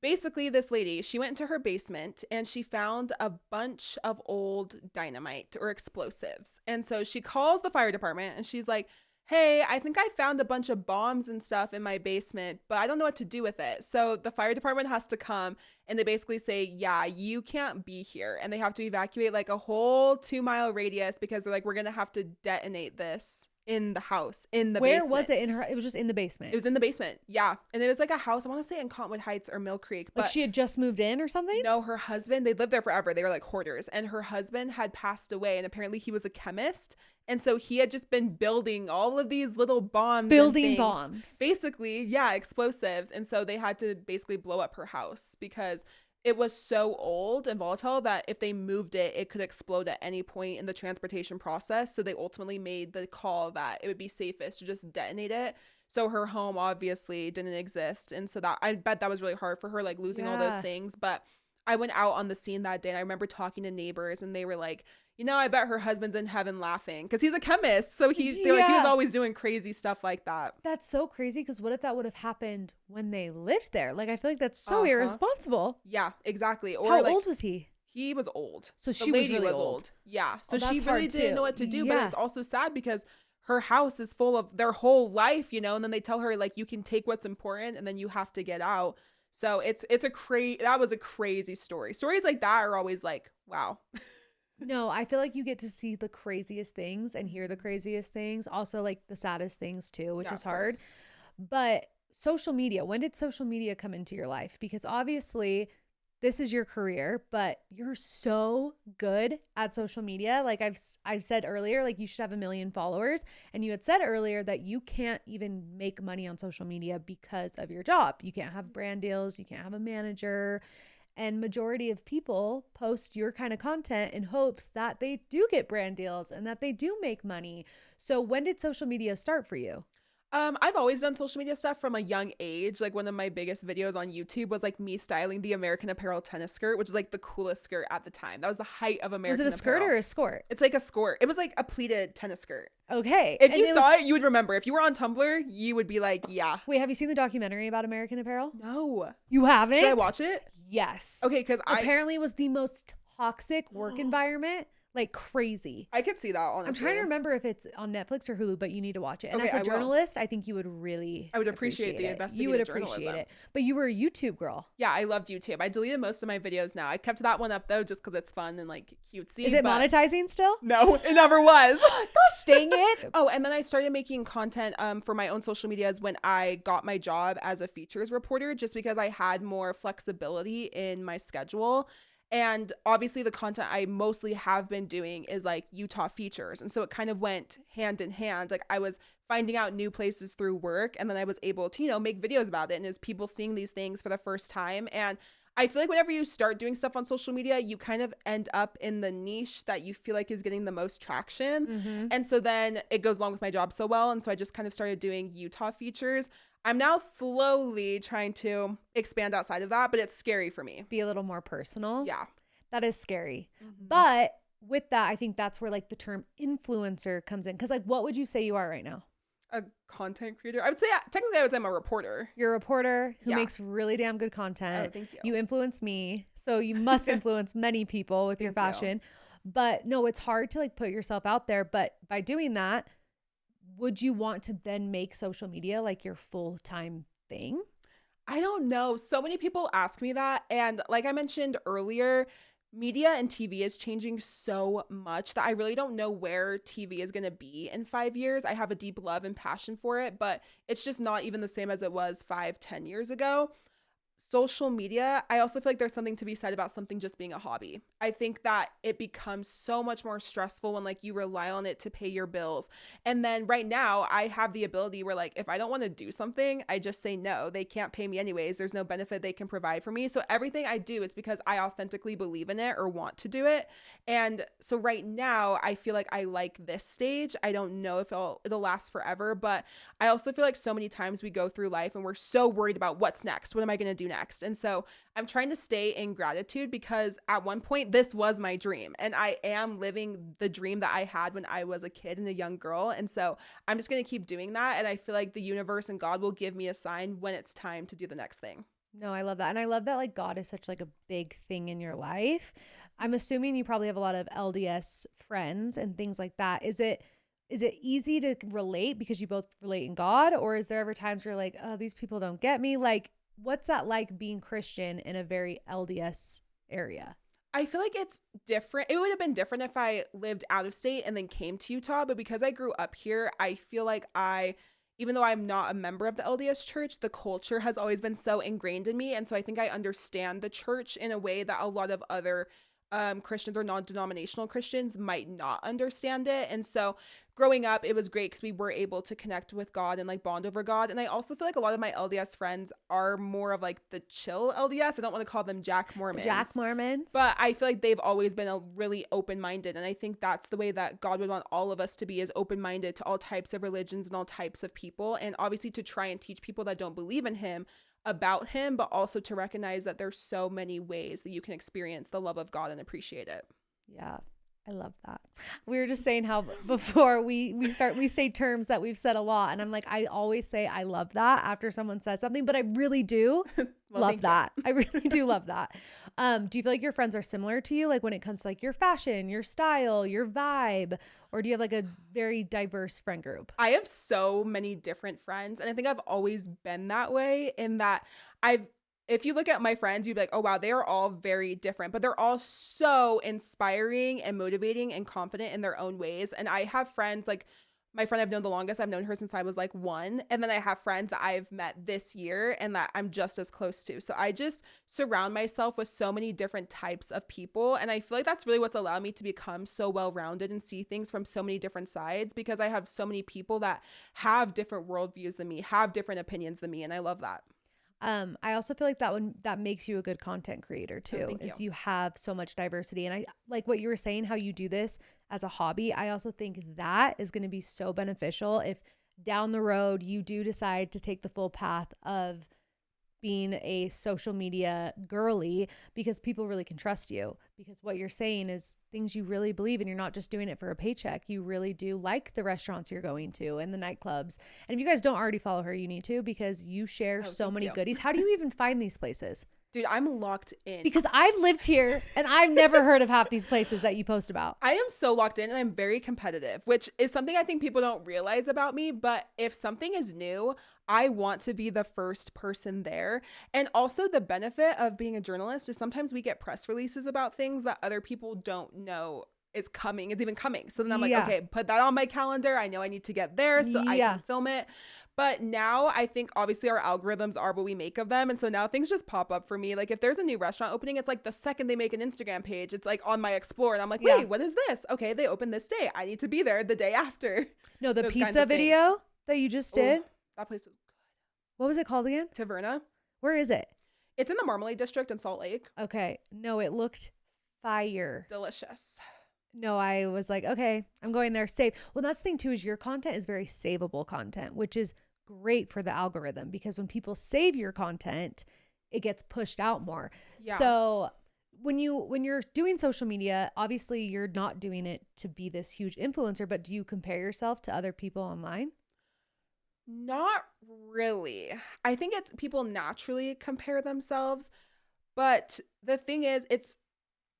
Speaker 2: basically, this lady, she went into her basement and she found a bunch of old dynamite or explosives. And so she calls the fire department and she's like, hey, I think I found a bunch of bombs and stuff in my basement, but I don't know what to do with it. So the fire department has to come and they basically say, yeah, you can't be here. And they have to evacuate like a whole 2-mile radius because they're like, we're going to have to detonate this in the house, in the basement.
Speaker 1: Where was it? It was just in the basement.
Speaker 2: It was in the basement. Yeah. And it was like a house, I want to say in Cottonwood Heights or Mill Creek. But
Speaker 1: like she had just moved in or something?
Speaker 2: No, her husband, they lived there forever. They were like hoarders. And her husband had passed away. And apparently he was a chemist. And so he had just been building all of these little bombs.
Speaker 1: Building bombs.
Speaker 2: Basically, yeah, explosives. And so they had to basically blow up her house because it was so old and volatile that if they moved it, it could explode at any point in the transportation process. So they ultimately made the call that it would be safest to just detonate it. So her home obviously didn't exist. And so that, I bet that was really hard for her, like losing all those things. But I went out on the scene that day and I remember talking to neighbors and they were like, you know, I bet her husband's in heaven laughing because he's a chemist. So they're like, he was always doing crazy stuff like that.
Speaker 1: That's so crazy because what if that would have happened when they lived there? Like, I feel like that's so irresponsible.
Speaker 2: Yeah, exactly. Or
Speaker 1: how old was he?
Speaker 2: He was old.
Speaker 1: So
Speaker 2: the lady was old. Yeah. So she really didn't know what to do. But it's also sad because her house is full of their whole life, you know, and then they tell her like, you can take what's important and then you have to get out. So that was a crazy story. Stories like that are always like, wow.
Speaker 1: No, I feel like you get to see the craziest things and hear the craziest things. Also like the saddest things too, which is hard. But social media, when did social media come into your life? Because obviously this is your career, but you're so good at social media. Like I've said earlier, like you should have 1 million followers. And you had said earlier that you can't even make money on social media because of your job. You can't have brand deals. You can't have a manager. And majority of people post your kind of content in hopes that they do get brand deals and that they do make money. So when did social media start for you?
Speaker 2: I've always done social media stuff from a young age. Like one of my biggest videos on YouTube was like me styling the American Apparel tennis skirt, which is like the coolest skirt at the time. That was the height of American Apparel.
Speaker 1: Was it a skirt or a skirt?
Speaker 2: It's like a skirt. It was like a pleated tennis skirt.
Speaker 1: Okay.
Speaker 2: If you saw it, you would remember. If you were on Tumblr, you would be like, yeah.
Speaker 1: Wait, have you seen the documentary about American Apparel?
Speaker 2: No.
Speaker 1: You haven't?
Speaker 2: Should I watch it?
Speaker 1: Yes.
Speaker 2: Okay, because
Speaker 1: apparently it was the most toxic work environment like crazy.
Speaker 2: I could see that, honestly.
Speaker 1: I'm trying to remember if it's on Netflix or Hulu, but you need to watch it. And
Speaker 2: Okay,
Speaker 1: as a journalist, I think you would really
Speaker 2: I would appreciate the investigative
Speaker 1: You would appreciate
Speaker 2: journalism.
Speaker 1: it. But you were a YouTube girl.
Speaker 2: Yeah, I loved YouTube. I deleted most of my videos now. I kept that one up though, just because it's fun and like cutesy.
Speaker 1: Is it monetizing still?
Speaker 2: No, it never was.
Speaker 1: Gosh dang it.
Speaker 2: Oh, and then I started making content for my own social medias when I got my job as a features reporter, just because I had more flexibility in my schedule. And obviously the content I mostly have been doing is like Utah features. And so it kind of went hand in hand. Like I was finding out new places through work, and then I was able to, you know, make videos about it. And as people seeing these things for the first time. And I feel like whenever you start doing stuff on social media, you kind of end up in the niche that you feel like is getting the most traction.
Speaker 1: Mm-hmm.
Speaker 2: And so then it goes along with my job so well. And so I just kind of started doing Utah features. I'm now slowly trying to expand outside of that, but it's scary for me.
Speaker 1: Be a little more personal.
Speaker 2: Yeah.
Speaker 1: That is scary.
Speaker 2: Mm-hmm.
Speaker 1: But with that, I think that's where like the term influencer comes in. Because like, what would you say you are right now?
Speaker 2: A content creator. I would say, technically I would say I'm a reporter.
Speaker 1: You're a reporter who makes really damn good content.
Speaker 2: Oh, thank you.
Speaker 1: You influence me. So you must influence many people with your fashion. But no, it's hard to like put yourself out there. But by doing that, would you want to then make social media like your full-time thing?
Speaker 2: I don't know. So many people ask me that. And like I mentioned earlier, media and TV is changing so much that I really don't know where TV is going to be in 5 years. I have a deep love and passion for it, but it's just not even the same as it was 5-10 years ago. Social media, I also feel like there's something to be said about something just being a hobby. I think that it becomes so much more stressful when like you rely on it to pay your bills. And then right now I have the ability where like if I don't want to do something, I just say no. They can't pay me anyways. There's no benefit they can provide for me. So everything I do is because I authentically believe in it or want to do it. And so right now I feel like I like this stage. I don't know if it'll last forever, but I also feel like so many times we go through life and we're so worried about what's next. What am I going to do next? And so I'm trying to stay in gratitude because at one point this was my dream and I am living the dream that I had when I was a kid and a young girl. And so I'm just going to keep doing that. And I feel like the universe and God will give me a sign when it's time to do the next thing.
Speaker 1: No, I love that. And I love that like God is such like a big thing in your life. I'm assuming you probably have a lot of LDS friends and things like that. Is it easy to relate because you both relate in God, or is there ever times where you're like, oh, these people don't get me? Like, what's that like being Christian in a very LDS area?
Speaker 2: I feel like it's different. It would have been different if I lived out of state and then came to Utah. But because I grew up here, I feel like even though I'm not a member of the LDS church, the culture has always been so ingrained in me. And so I think I understand the church in a way that a lot of other Christians or non-denominational Christians might not understand it. And so growing up, it was great because we were able to connect with God and like bond over God. And I also feel like a lot of my LDS friends are more of like the chill LDS. I don't want to call them Jack Mormons.
Speaker 1: Jack Mormons.
Speaker 2: But I feel like they've always been a really open-minded. And I think that's the way that God would want all of us to be, is open-minded to all types of religions and all types of people. And obviously to try and teach people that don't believe in him about him, but also to recognize that there's so many ways that you can experience the love of God and appreciate it.
Speaker 1: Yeah, I love that. We were just saying how before we say terms that we've said a lot, and I'm like, I always say I love that after someone says something, but I really do love that. I really do love that. Do you feel like your friends are similar to you, like when it comes to like your fashion, your style, your vibe, or do you have like a very diverse friend group?
Speaker 2: I have so many different friends, and I think I've always been that way in that if you look at my friends, you'd be like, oh, wow, they are all very different, but they're all so inspiring and motivating and confident in their own ways. And I have friends like my friend I've known the longest. I've known her since I was like 1. And then I have friends that I've met this year and that I'm just as close to. So I just surround myself with so many different types of people. And I feel like that's really what's allowed me to become so well-rounded and see things from so many different sides, because I have so many people that have different worldviews than me, have different opinions than me. And I love that.
Speaker 1: I also feel like that makes you a good content creator too, is you have so much diversity. And I like what you were saying, how you do this as a hobby. I also think that is going to be so beneficial if down the road you do decide to take the full path of being a social media girly, because people really can trust you, because what you're saying is things you really believe in. You're not just doing it for a paycheck. You really do like the restaurants you're going to and the nightclubs. And if you guys don't already follow her, you need to, because you share so many goodies. How do you even find these places?
Speaker 2: Dude, I'm locked in.
Speaker 1: Because I've lived here and I've never heard of half these places that you post about.
Speaker 2: I am so locked in and I'm very competitive, which is something I think people don't realize about me. But if something is new, I want to be the first person there. And also the benefit of being a journalist is sometimes we get press releases about things that other people don't know is even coming. So then I'm like, okay, put that on my calendar. I know I need to get there so I can film it. But now I think obviously our algorithms are what we make of them. And so now things just pop up for me. Like if there's a new restaurant opening, it's like the second they make an Instagram page, it's like on my Explore. And I'm like, wait, what is this? Okay, they opened this day. I need to be there the day after.
Speaker 1: No, the pizza video that you just did.
Speaker 2: That place was good.
Speaker 1: What was it called again?
Speaker 2: Taverna.
Speaker 1: Where is it?
Speaker 2: It's in the Marmalade District in Salt Lake.
Speaker 1: Okay. No, it looked fire.
Speaker 2: Delicious.
Speaker 1: No, I was like, okay, I'm going there safe. Well, that's the thing too, is your content is very savable content, which is great for the algorithm because when people save your content, it gets pushed out more. Yeah. So when you're doing social media, obviously you're not doing it to be this huge influencer, but do you compare yourself to other people online?
Speaker 2: Not really. I think it's people naturally compare themselves, but the thing is,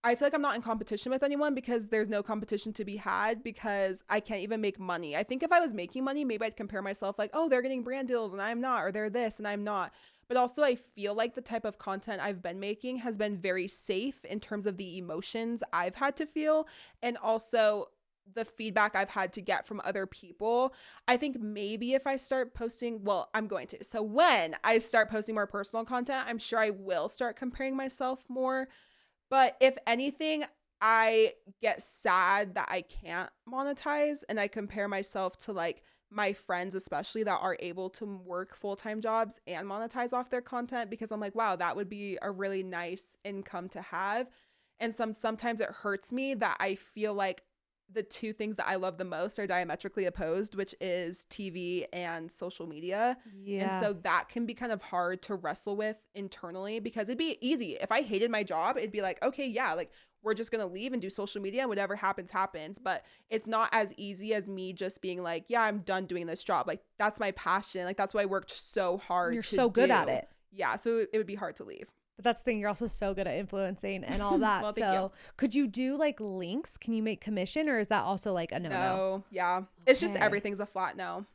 Speaker 2: I feel like I'm not in competition with anyone because there's no competition to be had because I can't even make money. I think if I was making money, maybe I'd compare myself like, oh, they're getting brand deals and I'm not, or they're this and I'm not. But also I feel like the type of content I've been making has been very safe in terms of the emotions I've had to feel and also the feedback I've had to get from other people. I think maybe if I start posting, well, I'm going to. So when I start posting more personal content, I'm sure I will start comparing myself more. But if anything, I get sad that I can't monetize and I compare myself to like my friends, especially that are able to work full-time jobs and monetize off their content because I'm like, wow, that would be a really nice income to have. And sometimes it hurts me that I feel like the two things that I love the most are diametrically opposed, which is TV and social media. Yeah. And so that can be kind of hard to wrestle with internally because it'd be easy. If I hated my job, it'd be like, okay, yeah, like we're just going to leave and do social media and whatever happens, happens. But it's not as easy as me just being like, yeah, I'm done doing this job. Like that's my passion. Like that's why I worked so hard.
Speaker 1: You're so good at it.
Speaker 2: Yeah. So it would be hard to leave.
Speaker 1: But that's the thing, you're also so good at influencing and all that.
Speaker 2: Well,
Speaker 1: so could you do like links? Can you make commission or is that also like a no?
Speaker 2: No, yeah. It's just everything's a flat no.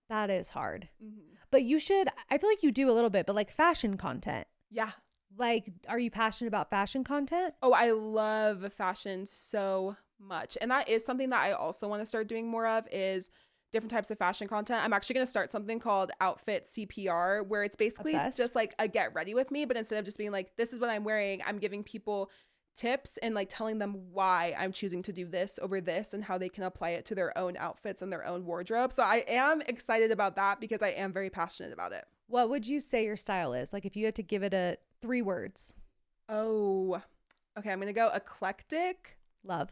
Speaker 1: That is hard. Mm-hmm. But you should, I feel like you do a little bit, but like fashion content.
Speaker 2: Yeah.
Speaker 1: Like, are you passionate about fashion content?
Speaker 2: Oh, I love fashion so much. And that is something that I also want to start doing more of is different types of fashion content. I'm actually going to start something called Outfit CPR, where it's basically just like a get ready with me, but instead of just being like, this is what I'm wearing, I'm giving people tips and like telling them why I'm choosing to do this over this and how they can apply it to their own outfits and their own wardrobe. So I am excited about that because I am very passionate about it.
Speaker 1: What would you say your style is? Like if you had to give it 3 words.
Speaker 2: Oh, okay. I'm going to go eclectic.
Speaker 1: Love.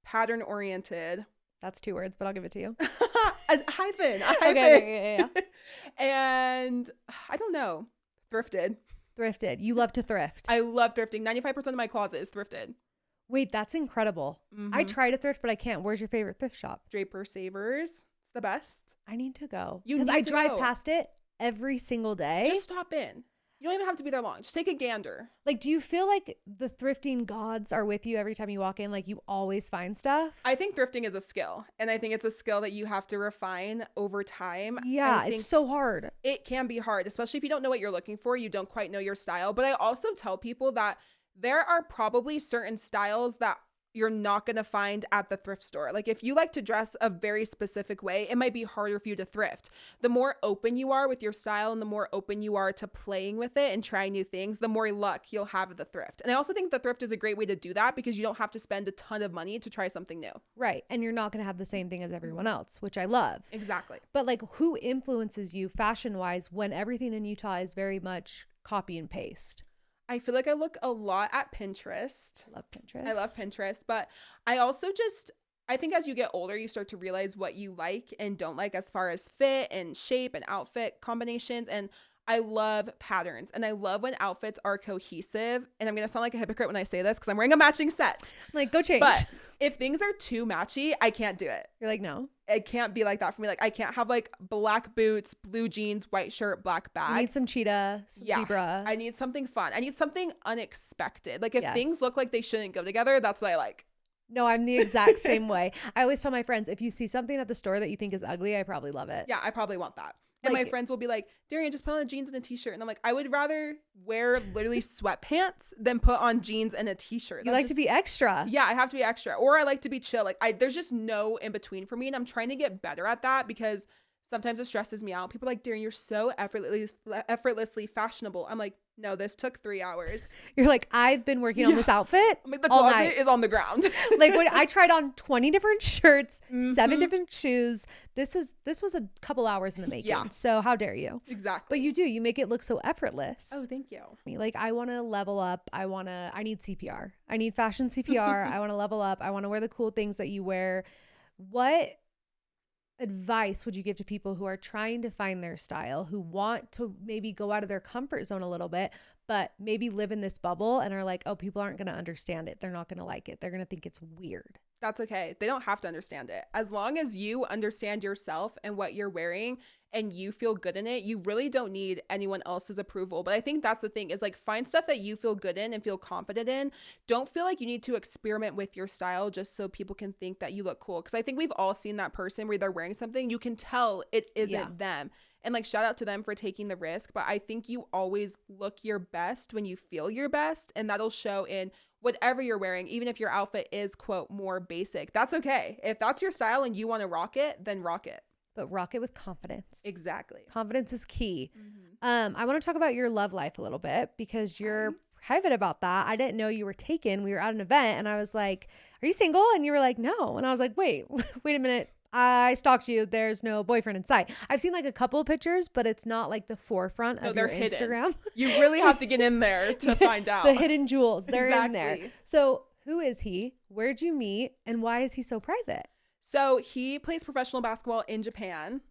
Speaker 2: Pattern oriented.
Speaker 1: That's 2 words, but I'll give it to you.
Speaker 2: A hyphen.
Speaker 1: Okay, yeah.
Speaker 2: And I don't know. Thrifted.
Speaker 1: You love to thrift.
Speaker 2: I love thrifting. 95% of my closet is thrifted.
Speaker 1: Wait, that's incredible. Mm-hmm. I try to thrift, but I can't. Where's your favorite thrift shop?
Speaker 2: Draper Savers. It's the best.
Speaker 1: I need to go. Because I drive past it every single day.
Speaker 2: Just stop in. You don't even have to be there long. Just take a gander.
Speaker 1: Like, do you feel like the thrifting gods are with you every time you walk in? Like, you always find stuff?
Speaker 2: I think thrifting is a skill. And I think it's a skill that you have to refine over time.
Speaker 1: Yeah, it's so hard.
Speaker 2: It can be hard, especially if you don't know what you're looking for. You don't quite know your style. But I also tell people that there are probably certain styles that you're not going to find at the thrift store. Like if you like to dress a very specific way, it might be harder for you to thrift. The more open you are with your style and the more open you are to playing with it and trying new things, the more luck you'll have at the thrift. And I also think the thrift is a great way to do that because you don't have to spend a ton of money to try something new.
Speaker 1: Right. And you're not going to have the same thing as everyone else, which I love.
Speaker 2: Exactly.
Speaker 1: But like who influences you fashion wise when everything in Utah is very much copy and paste?
Speaker 2: I feel like I look a lot at Pinterest.
Speaker 1: I love
Speaker 2: Pinterest, but I also I think as you get older, you start to realize what you like and don't like as far as fit and shape and outfit combinations. And I love patterns and I love when outfits are cohesive. And I'm going to sound like a hypocrite when I say this because I'm wearing a matching set.
Speaker 1: Like, go change.
Speaker 2: But if things are too matchy, I can't do it.
Speaker 1: You're like, no.
Speaker 2: it can't be like that for me. Like I can't have like black boots, blue jeans, white shirt, black bag.
Speaker 1: You need some cheetah, some zebra.
Speaker 2: I need something fun. I need something unexpected. Like if things look like they shouldn't go together, that's what I like.
Speaker 1: No, I'm the exact same way. I always tell my friends, if you see something at the store that you think is ugly, I probably love it.
Speaker 2: Yeah, I probably want that. And my friends will be like, Darienne, just put on jeans and a t-shirt. And I'm like, I would rather wear literally sweatpants than put on jeans and a t-shirt.
Speaker 1: You like to be extra.
Speaker 2: Yeah, I have to be extra. Or I like to be chill. Like there's just no in between for me. And I'm trying to get better at that because sometimes it stresses me out. People are like, Darienne, you're so effortlessly fashionable. I'm like, no, this took 3 hours.
Speaker 1: You're like, I've been working on this outfit.
Speaker 2: I'm like, the closet is on the ground.
Speaker 1: Like when I tried on 20 different shirts, 7 different shoes. This was a couple hours in the making. Yeah. So how dare you?
Speaker 2: Exactly.
Speaker 1: But you make it look so effortless.
Speaker 2: Oh, thank you.
Speaker 1: Like I want to level up. I need CPR. I need fashion CPR. I want to level up. I want to wear the cool things that you wear. What advice would you give to people who are trying to find their style, who want to maybe go out of their comfort zone a little bit, but maybe live in this bubble and are like, oh, people aren't going to understand it. They're not going to like it. They're going to think it's weird.
Speaker 2: That's okay. They don't have to understand it. As long as you understand yourself and what you're wearing and you feel good in it, you really don't need anyone else's approval. But I think that's the thing is like find stuff that you feel good in and feel confident in. Don't feel like you need to experiment with your style just so people can think that you look cool. Because I think we've all seen that person where they're wearing something, you can tell it isn't them. And like shout out to them for taking the risk. But I think you always look your best when you feel your best. And that'll show in whatever you're wearing, even if your outfit is, quote, more basic. That's okay. If that's your style and you want to rock it, then rock it.
Speaker 1: But rock it with confidence.
Speaker 2: Exactly.
Speaker 1: Confidence is key. I want to talk about your love life a little bit because you're private about that. I didn't know you were taken. We were at an event and I was like, are you single? And you were like, no. And I was like, wait a minute. I stalked you. There's no boyfriend in sight. I've seen like a couple of pictures, but it's not like the forefront of your Instagram.
Speaker 2: You really have to get in there to find out.
Speaker 1: The hidden jewels. They're in there. So who is he? Where'd you meet? And why is he so private?
Speaker 2: So he plays professional basketball in Japan.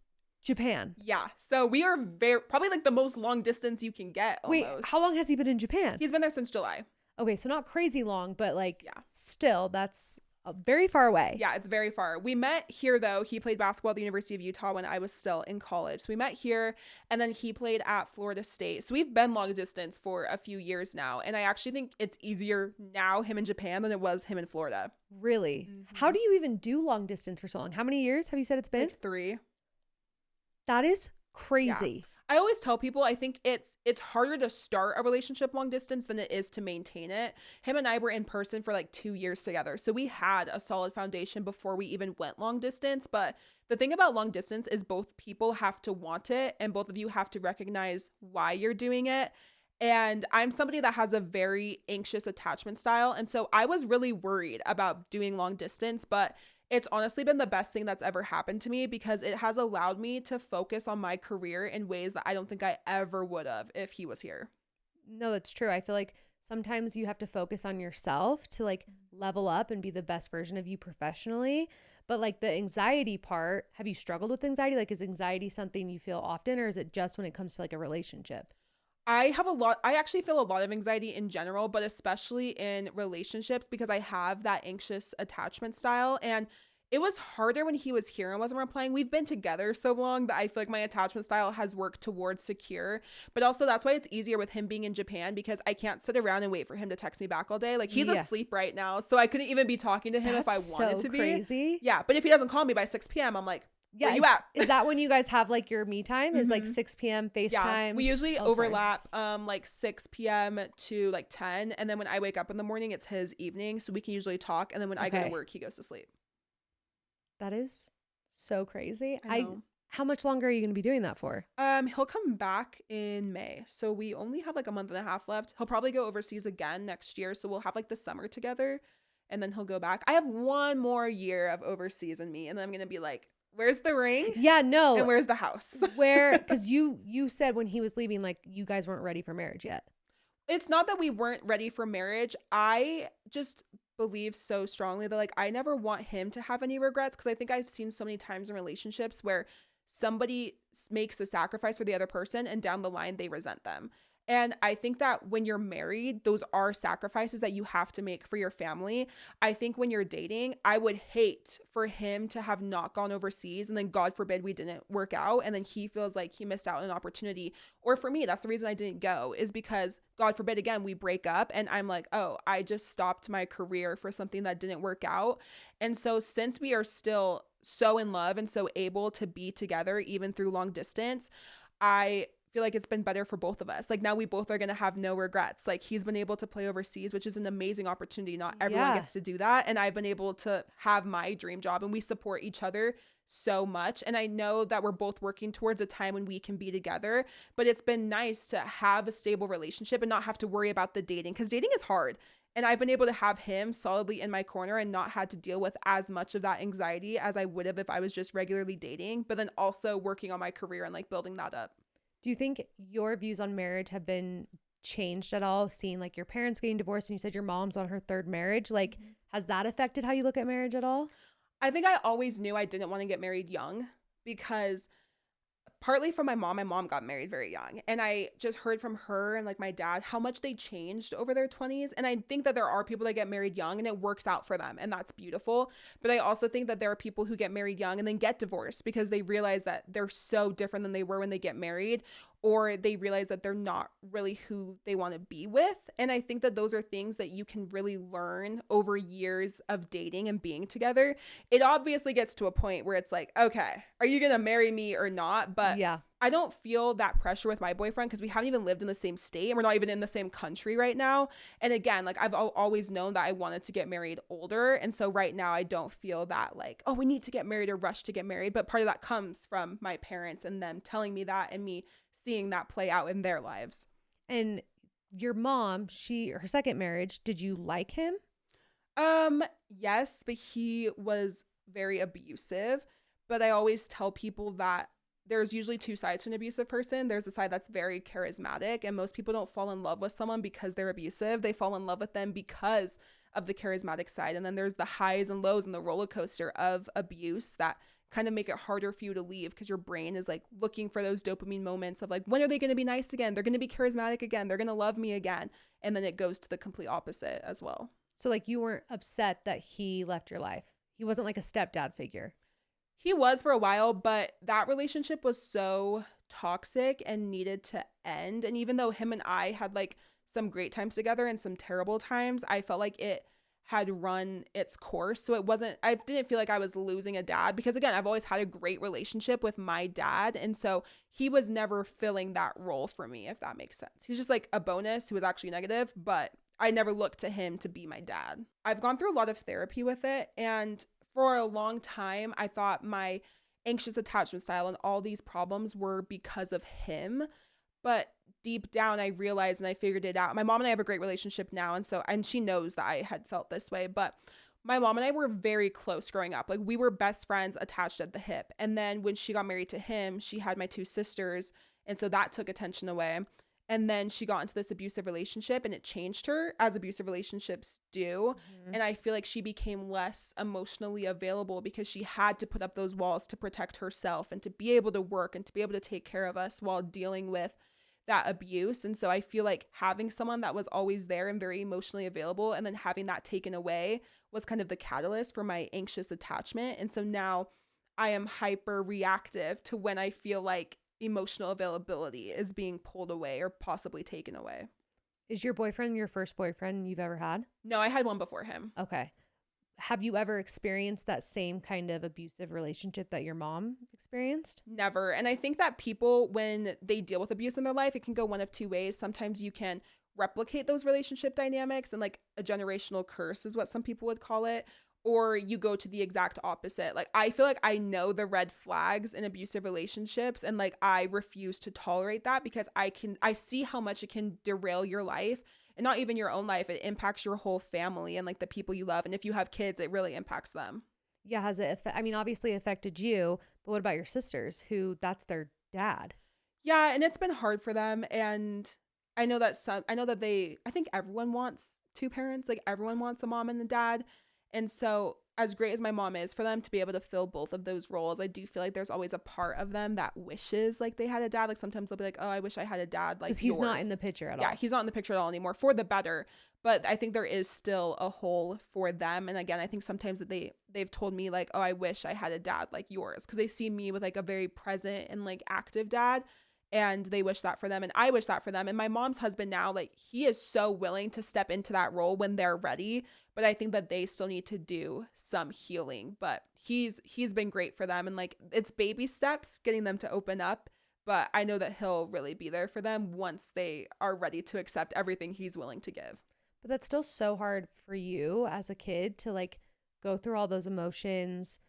Speaker 2: Yeah. So we are probably like the most long distance you can get. Almost.
Speaker 1: Wait, how long has he been in Japan?
Speaker 2: He's been there since July.
Speaker 1: Okay. So not crazy long, but like still that's very far away.
Speaker 2: Yeah, it's very far. We met here though. He played basketball at the University of Utah when I was still in college. So we met here and then he played at Florida State. So we've been long distance for a few years now. And I actually think it's easier now him in Japan than it was him in Florida.
Speaker 1: Really? How do you even do long distance for so long? How many years have you said it's been?
Speaker 2: Like 3.
Speaker 1: That is crazy.
Speaker 2: Yeah. I always tell people I think it's harder to start a relationship long distance than it is to maintain it. Him and I were in person for like 2 years together. So we had a solid foundation before we even went long distance. But the thing about long distance is both people have to want it and both of you have to recognize why you're doing it. And I'm somebody that has a very anxious attachment style. And so I was really worried about doing long distance, but it's honestly been the best thing that's ever happened to me because it has allowed me to focus on my career in ways that I don't think I ever would have if he was here.
Speaker 1: No, that's true. I feel like sometimes you have to focus on yourself to like level up and be the best version of you professionally. But like the anxiety part, have you struggled with anxiety? Like is anxiety something you feel often or is it just when it comes to like a relationship?
Speaker 2: I actually feel a lot of anxiety in general, but especially in relationships because I have that anxious attachment style. And it was harder when he was here and wasn't replying. We've been together so long that I feel like my attachment style has worked towards secure. But also that's why it's easier with him being in Japan because I can't sit around and wait for him to text me back all day. Like he's asleep right now. So I couldn't even be talking to him if I wanted to be.
Speaker 1: Crazy.
Speaker 2: Yeah. But if he doesn't call me by 6 p.m., I'm like, where you at?
Speaker 1: Is that when you guys have like your me time? Is like 6 p.m. FaceTime?
Speaker 2: Yeah, we usually overlap like 6 p.m. to like 10. And then when I wake up in the morning, it's his evening. So we can usually talk. And then when I go to work, he goes to sleep.
Speaker 1: That is so crazy.
Speaker 2: I know.
Speaker 1: How much longer are you going to be doing that for?
Speaker 2: He'll come back in May. So we only have like a month and a half left. He'll probably go overseas again next year. So we'll have like the summer together and then he'll go back. I have 1 more year of overseas in me. And then I'm going to be like, where's the ring?
Speaker 1: Yeah, no.
Speaker 2: And where's the house?
Speaker 1: Because you said when he was leaving, like you guys weren't ready for marriage yet.
Speaker 2: It's not that we weren't ready for marriage. I just believe so strongly that like I never want him to have any regrets because I think I've seen so many times in relationships where somebody makes a sacrifice for the other person and down the line they resent them. And I think that when you're married, those are sacrifices that you have to make for your family. I think when you're dating, I would hate for him to have not gone overseas and then God forbid we didn't work out and then he feels like he missed out on an opportunity. Or for me, that's the reason I didn't go, is because God forbid again we break up and I'm like, "Oh, I just stopped my career for something that didn't work out." And so since we are still so in love and so able to be together even through long distance, I feel like it's been better for both of us. Like now we both are going to have no regrets. Like he's been able to play overseas, which is an amazing opportunity. Not everyone gets to do that. And I've been able to have my dream job, and we support each other so much. And I know that we're both working towards a time when we can be together, but it's been nice to have a stable relationship and not have to worry about the dating, because dating is hard. And I've been able to have him solidly in my corner and not had to deal with as much of that anxiety as I would have if I was just regularly dating, but then also working on my career and like building that up.
Speaker 1: Do you think your views on marriage have been changed at all, seeing like your parents getting divorced and you said your mom's on her third marriage? Like, has that affected how you look at marriage at all?
Speaker 2: I think I always knew I didn't want to get married young, because partly from my mom got married very young. And I just heard from her and like my dad how much they changed over their 20s. And I think that there are people that get married young and it works out for them, and that's beautiful. But I also think that there are people who get married young and then get divorced because they realize that they're so different than they were when they get married, or they realize that they're not really who they want to be with. And I think that those are things that you can really learn over years of dating and being together. It obviously gets to a point where it's like, okay, are you going to marry me or not? But
Speaker 1: yeah,
Speaker 2: I don't feel that pressure with my boyfriend because we haven't even lived in the same state and we're not even in the same country right now. And again, like I've always known that I wanted to get married older. And so right now I don't feel that like, oh, we need to get married or rush to get married. But part of that comes from my parents and them telling me that and me seeing that play out in their lives.
Speaker 1: and your mom, her second marriage, did you like him?
Speaker 2: Yes, but he was very abusive. But I always tell people that there's usually two sides to an abusive person. There's the side that's very charismatic, and most people don't fall in love with someone because they're abusive. They fall in love with them because of the charismatic side. And then there's the highs and lows and the roller coaster of abuse that kind of make it harder for you to leave, because your brain is like looking for those dopamine moments of like, when are they going to be nice again? They're going to be charismatic again. They're going to love me again. And then it goes to the complete opposite as well.
Speaker 1: So like you weren't upset that he left your life. He wasn't like a stepdad figure.
Speaker 2: He was for a while, but that relationship was so toxic and needed to end. And even though him and I had like some great times together and some terrible times, I felt like it had run its course. So I didn't feel like I was losing a dad, because again, I've always had a great relationship with my dad. And so he was never filling that role for me, if that makes sense. He was just like a bonus who was actually negative, but I never looked to him to be my dad. I've gone through a lot of therapy with it, and for a long time, I thought my anxious attachment style and all these problems were because of him. But deep down, I realized and I figured it out. My mom and I have a great relationship now. And she knows that I had felt this way. But my mom and I were very close growing up. Like we were best friends attached at the hip. And then when she got married to him, she had my two sisters. And so that took attention away. And then she got into this abusive relationship and it changed her, as abusive relationships do. Mm-hmm. And I feel like she became less emotionally available because she had to put up those walls to protect herself and to be able to work and to be able to take care of us while dealing with that abuse. And so I feel like having someone that was always there and very emotionally available and then having that taken away was kind of the catalyst for my anxious attachment. And so now I am hyper reactive to when I feel like emotional availability is being pulled away or possibly taken away.
Speaker 1: Is your boyfriend your first boyfriend you've ever had?
Speaker 2: No, I had one before him.
Speaker 1: Okay. Have you ever experienced that same kind of abusive relationship that your mom experienced?
Speaker 2: Never. And I think that people, when they deal with abuse in their life, it can go one of two ways. Sometimes you can replicate those relationship dynamics, and like a generational curse is what some people would call it, or you go to the exact opposite. Like I feel like I know the red flags in abusive relationships, and like I refuse to tolerate that because I see how much it can derail your life, and not even your own life. It impacts your whole family and like the people you love. And if you have kids, it really impacts them.
Speaker 1: Yeah. Has it, obviously affected you, but what about your sisters who that's their dad?
Speaker 2: Yeah. And it's been hard for them. And I think everyone wants two parents. Like everyone wants a mom and a dad. And so as great as my mom is, for them to be able to fill both of those roles, I do feel like there's always a part of them that wishes like they had a dad. Like sometimes they'll be like, oh, I wish I had a dad like yours.
Speaker 1: Because he's not in the picture at all.
Speaker 2: Yeah, he's not in the picture at all anymore, for the better. But I think there is still a hole for them. And again, I think sometimes that they've told me like, oh, I wish I had a dad like yours, because they see me with like a very present and like active dad. And they wish that for them, and I wish that for them. And my mom's husband now, like, he is so willing to step into that role when they're ready. But I think that they still need to do some healing. But he's been great for them, and like, it's baby steps getting them to open up. But I know that he'll really be there for them once they are ready to accept everything he's willing to give.
Speaker 1: But that's still so hard for you as a kid to like go through all those emotions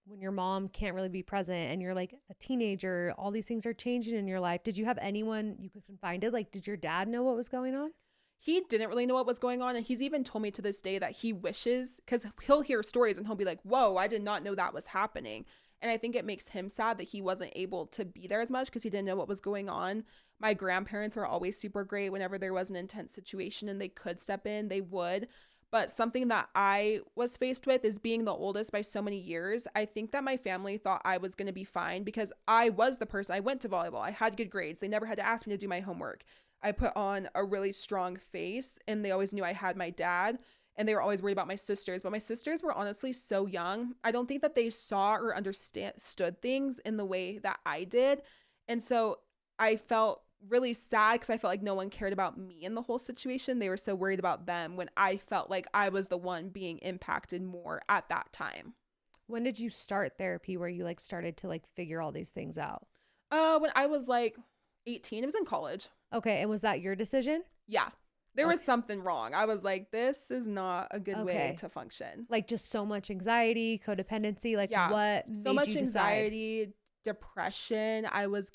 Speaker 1: when your mom can't really be present and you're like a teenager. All these things are changing in your life. Did you have anyone you could confide in? Like, did your dad know what was going on?
Speaker 2: He didn't really know what was going on. And he's even told me to this day that he wishes, because he'll hear stories and he'll be like, whoa, I did not know that was happening. And I think it makes him sad that he wasn't able to be there as much because he didn't know what was going on. My grandparents were always super great. Whenever there was an intense situation and they could step in, they would. But something that I was faced with is being the oldest by so many years. I think that my family thought I was going to be fine because I was the person. I went to volleyball. I had good grades. They never had to ask me to do my homework. I put on a really strong face, and they always knew I had my dad, and they were always worried about my sisters. But my sisters were honestly so young. I don't think that they saw or understood things in the way that I did. And so I felt really sad because I felt like no one cared about me in the whole situation. They were so worried about them when I felt like I was the one being impacted more at that time.
Speaker 1: When did you start therapy where you like started to like figure all these things out?
Speaker 2: When I was like 18, it was in college.
Speaker 1: Okay. And was that your decision?
Speaker 2: Yeah. There was something wrong. I was like, this is not a good way to function.
Speaker 1: Like just so much anxiety, codependency, like what made
Speaker 2: so much
Speaker 1: you
Speaker 2: anxiety, depression. I was